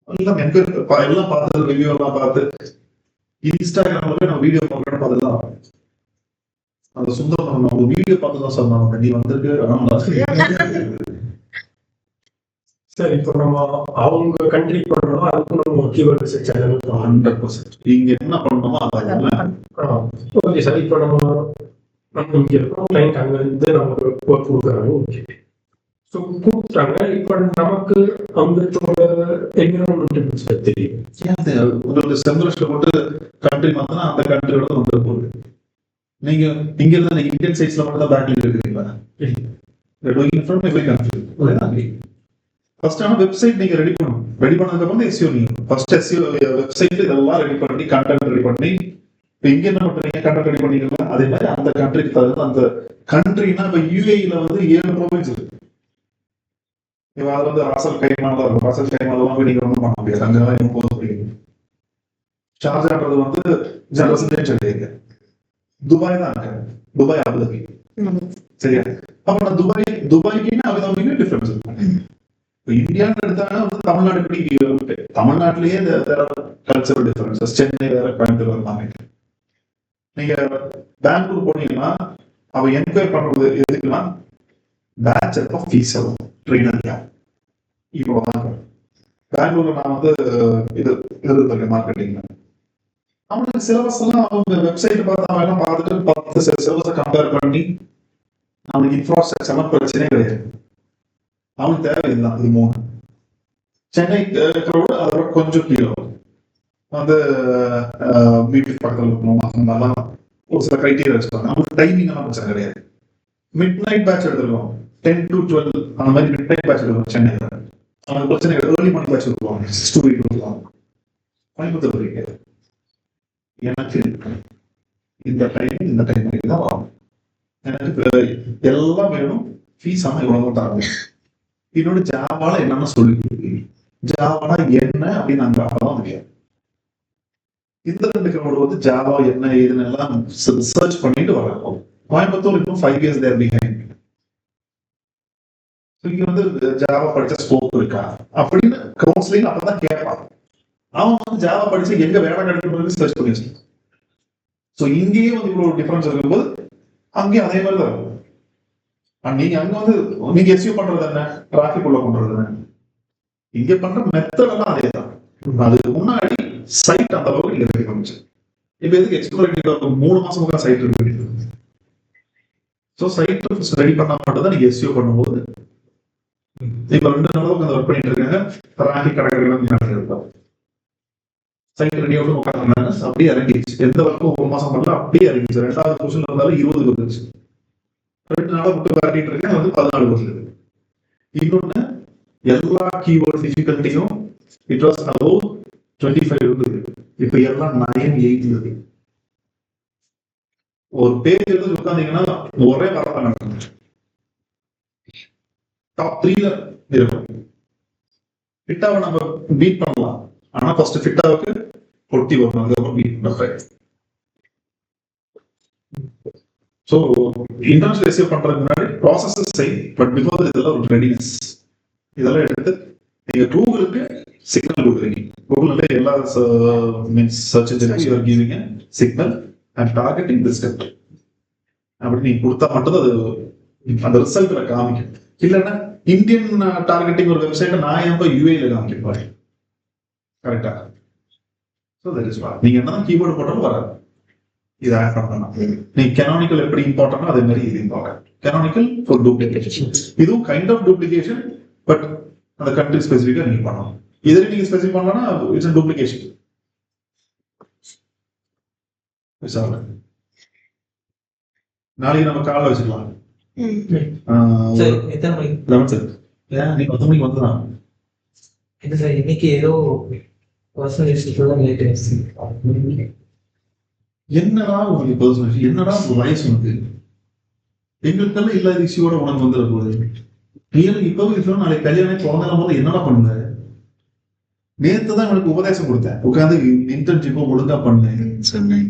எல்லாம் என்கொயரி எல்லாம் பார்த்து ரிவ்யூ எல்லாம் பார்த்து இன்ஸ்டாகிராம்ல போய் நான் வீடியோ பார்க்கணும்னு பார்த்துதான் அந்த சுந்தரம் நம்ம வீடியோ பார்த்து தான் சொன்னாங்க நீ வந்திருக்கு.
சரி, இப்போ நம்ம அவங்க கண்ட்ரி பண்ணணும், அதுக்கு நம்ம கீவேர்ட் ரிசர்ச்
100%. இங்க என்ன பண்ணணுமோ அதான்.
ஓகே சார், இப்போ நம்ம இங்க இருக்கோம், கிளைண்ட் அங்க இருந்து நமக்கு ஒர்க் கொடுக்குறாங்க. ஓகே, ஸோ கூப்பிட்டாங்க. இப்போ நமக்கு அவங்களோட என்விரான்மெண்ட் தெரியும்.
உங்களுக்கு செம்பரிஷ்ல போட்டு கண்ட்ரி மாத்தினா அந்த கண்ட்ரியோட வந்து போகுது. நீங்க இங்க இருந்தா இந்தியன் சைட்ஸ்ல மட்டும் தான் பேங்க்ல இருக்குங்களா? ஃபர்ஸ்ட் ஆன வெப்சைட் நீங்க ரெடி பண்ணணும். ரெடி பண்ணதுக்கு அப்புறம் எஸ்இஓ நீங்க ஃபர்ஸ்ட் எஸ்இஓ வெப்சைட்ல இதெல்லாம் ரெடி பண்ணி கண்டென்ட் ரெடி பண்ணி இப்போ இங்க என்ன பண்றீங்க, கண்டென்ட் ரெடி பண்ணிக்கலாம். அதே மாதிரி அந்த கண்ட்ரிக்கு தகுந்த அந்த கண்ட்ரினா இப்போ யூஏஇல வந்து 7 ப்ரோவின்ஸ் இருக்கு. இப்போ அது வந்து ராசல் கைமால இருக்கும். ராசல் கைமாலாம் போய் நீங்க ஒன்றும் பண்ண முடியாது, அங்கெல்லாம் இன்னும் போக முடியும். ஷார்ஜான்றது வந்து ரெசிடென்ஷியல் ஏரியா. துபாய் தான் அங்க, துபாய் அபுதாபி. சரியா? அப்ப நான் துபாய்க்குன்னா அபுதாபிக்கு டிஃபரன்ஸ் இருக்கும். இந்தியான்னு எடுத்தாங்கன்னா வந்து தமிழ்நாடு படி தமிழ்நாட்டிலேயே கல்ச்சரல் டிஃபரன்சஸ். சென்னை வேற, கோயம்புத்தூர் வந்தாங்க. நீங்க பெங்களூர் போனீங்கன்னா அவ என்கொயர் பண்றது எதுக்குன்னா பேட்ச் எடுப்பா ஃபீஸ் ஆகும், ட்ரெயினர் கேப். இப்போ பெங்களூர்ல நான் வந்து இது இருக்கேன் மார்க்கெட்டிங்ல. அவனுக்கு சிலபஸ் எல்லாம் அவங்க வெப்சைட் பார்த்து அவன் எல்லாம் பார்த்துட்டு 10 சிலபஸை கம்பேர் பண்ணி அவனுக்கு இன்ஃப்ராஸ்ட்ரக்சர் எல்லாம் பிரச்சனையே கிடையாது. அவனுக்கு தேவை இதுதான், இது 3. சென்னை இருக்கிறோட அதோட கொஞ்சம் கீழே வந்து பிபி பக்கத்தில் இருக்கணும். அந்த மாதிரிலாம் ஒரு சில கிரைட்டீரியா வச்சுருவாங்க. அவங்களுக்கு டைமிங் எல்லாம் பிரச்சனை கிடையாது. மிட் நைட் பேட்ச் எடுத்துருக்கோம், 10 to 12 அந்த மாதிரி மிட் நைட் பேட்ச் எடுத்துருக்கோம் சென்னையில். அவனுக்கு பிரச்சனை கிடையாது. ஏர்லி மார்னிங் பேட்ச் எடுத்துருவாங்க, 6 to 8 எடுத்துருவாங்க. கோயம்புத்தூர் இருக்காது. எனக்கு இந்த டைம் தான் வரும். எனக்கு எல்லாம் வேணும், ஃபீஸ் ஆனால் இவ்வளவு தராங்க. இன்னொரு ஜாவால என்னன்னு சொல்லி ஜாவானா என்ன அப்படின்னு நாங்க அப்பதான் முடியாது. இந்த 2 கிரௌட் வந்து ஜாவா என்ன ஏதுன்னு எல்லாம் சர்ச் பண்ணிட்டு வரோம். கோயம்புத்தூர் இன்னும் 5 years தேர் பிஹைண்ட். இங்க வந்து ஜாவா படிச்ச ஸ்கோப் இருக்கா அப்படின்னு கவுன்சிலிங் அப்பதான் கேட்பாங்க. அவன் வந்து ஜாவா படிச்சு எங்க வேலை கிடைக்கிறது சர்ச் பண்ணி வச்சிருக்கான். ஸோ இங்கேயே வந்து இவ்வளவு டிஃபரன்ஸ் இருக்கும்போது அங்கேயும் அதே மாதிரி தான் இருக்கும். நீங்க அங்க வந்து நீங்க எஸ்யூ பண்றது என்ன, டிராஃபிக் உள்ள பண்றது என்ன, இங்க பண்ற மெத்தட் எல்லாம் அதே தான். அதுக்கு முன்னாடி சைட் அந்த அளவுக்கு நீங்க ரெடி பண்ணிச்சு. இப்ப எதுக்கு எக்ஸ்ப்ளோரேட்டிவ் 3 மாசம் சைட் இருக்கு. ஸோ சைட் ரெடி பண்ணா மட்டும் தான் நீங்க எஸ்யூ பண்ணும்போது இப்ப 2 நாளுக்கு அந்த ஒர்க் பண்ணிட்டு இருக்காங்க. டிராஃபிக் கடற்கரை சைட் ரெடி ஆகும் உட்காந்துருந்தாங்க. அப்படியே இறங்கிடுச்சு. எந்த வரைக்கும் 1 மாசம் பண்ணல, அப்படியே இறங்கிடுச்சு. 2வது பொசிஷன்ல இருந்தாலும் 20 வந்துருச்சு. 2 நாளா விட்டு விளையாடிட்டு இருக்கேன், வந்து 14 வருது. இன்னொன்னு எல்லா கீவேர்ட் டிஃபிகல்ட்டியும் இட் வாஸ் அபவ் 25 இருந்தது. இப்ப எல்லாம் 9, 8 இருக்கு. ஒரு பேஜ் எடுத்து உட்காந்தீங்கன்னா ஒரே வரதான் நடக்கும். டாப் 3ல இருக்கும். ஃபிட்டாவை நம்ம பீட் பண்ணலாம், ஆனா ஃபர்ஸ்ட் ஃபிட்டாவுக்கு பொட்டி வரணும், அதுக்கப்புறம் பீட் பண்றேன். ஸோ இன்டர்நேஷனல் ரிசீவ் பண்றதுக்கு முன்னாடி ப்ராசஸஸ் செய், பட் பிஃபோர் இதெல்லாம் ஒரு ரெடினஸ். இதெல்லாம் எடுத்து நீங்க கூகுளுக்கு சிக்னல் கொடுக்குறீங்க. கூகுள்ல எல்லா means search engine you are giving a signal and targeting this step அப்படி நீங்க கொடுத்தா மட்டும் அது அந்த ரிசல்ட்ல காமிக்கும். இல்லைன்னா இந்தியன் டார்கெட்டிங் ஒரு வெப்சைட்டை நான் ஏன் யூஏல காமிக்க கரெக்டா? So that is what. நீங்க என்ன கீபோர்டு போட்டாலும் வராது. இது ஆட் பண்ணலாம். நீங்க கெனானிக்கல் எப்படி இம்பார்ட்டன்ட் அதே மாதிரி இது இம்பார்ட்டன்ட். கெனானிக்கல் ஃபார் டூப்ளிகேஷன், இதுவும் கைண்ட் ஆஃப் டூப்ளிகேஷன், பட் அந்த கண்ட்ரி ஸ்பெசிஃபிக்கா நீங்க பண்ணலாம். இதுல நீங்க ஸ்பெசிஃபை பண்ணலன்னா இட்ஸ் டூப்ளிகேஷன். நாளைக்கு நம்ம காலைல வச்சுக்கலாம்.
எத்தனை மணிக்கு?
11 சார். ஏன் நீங்க 10 மணிக்கு வந்துதான்?
இல்லை சார், இன்னைக்கு ஏதோ பர்சனல் இஷ்யூ தான் லேட் ஆயிடுச்சு.
என்னடா உங்களுக்கு பர்சனல், என்னடா உங்க வயசு உனக்கு? எங்களுக்கெல்லாம் இல்லாத இஷ்யூவோட உனக்கு வந்துட போகுது. நீ இப்ப நாளைக்கு கல்யாணம் குழந்தைலாம் போது என்னடா பண்ணுங்க? நேத்து தான் எனக்கு உபதேசம் கொடுத்தேன். உட்காந்து இன்டர்ன்ஷிப் ஒழுங்கா பண்ணு சொன்னேன்.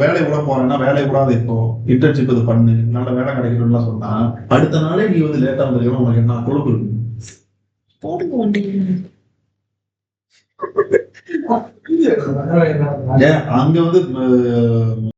வேலை விட போறேன்னா வேலையை விடாத, இப்போ இன்டர்ன்ஷிப் இது பண்ணு, நல்ல வேலை கிடைக்கணும்லாம் சொன்னா அடுத்த நாளே நீ வந்து லேட்டா வந்து உனக்கு என்ன கொழுப்பு இருக்கு?
போடுங்க வண்டிங்க.
அங்க வந்து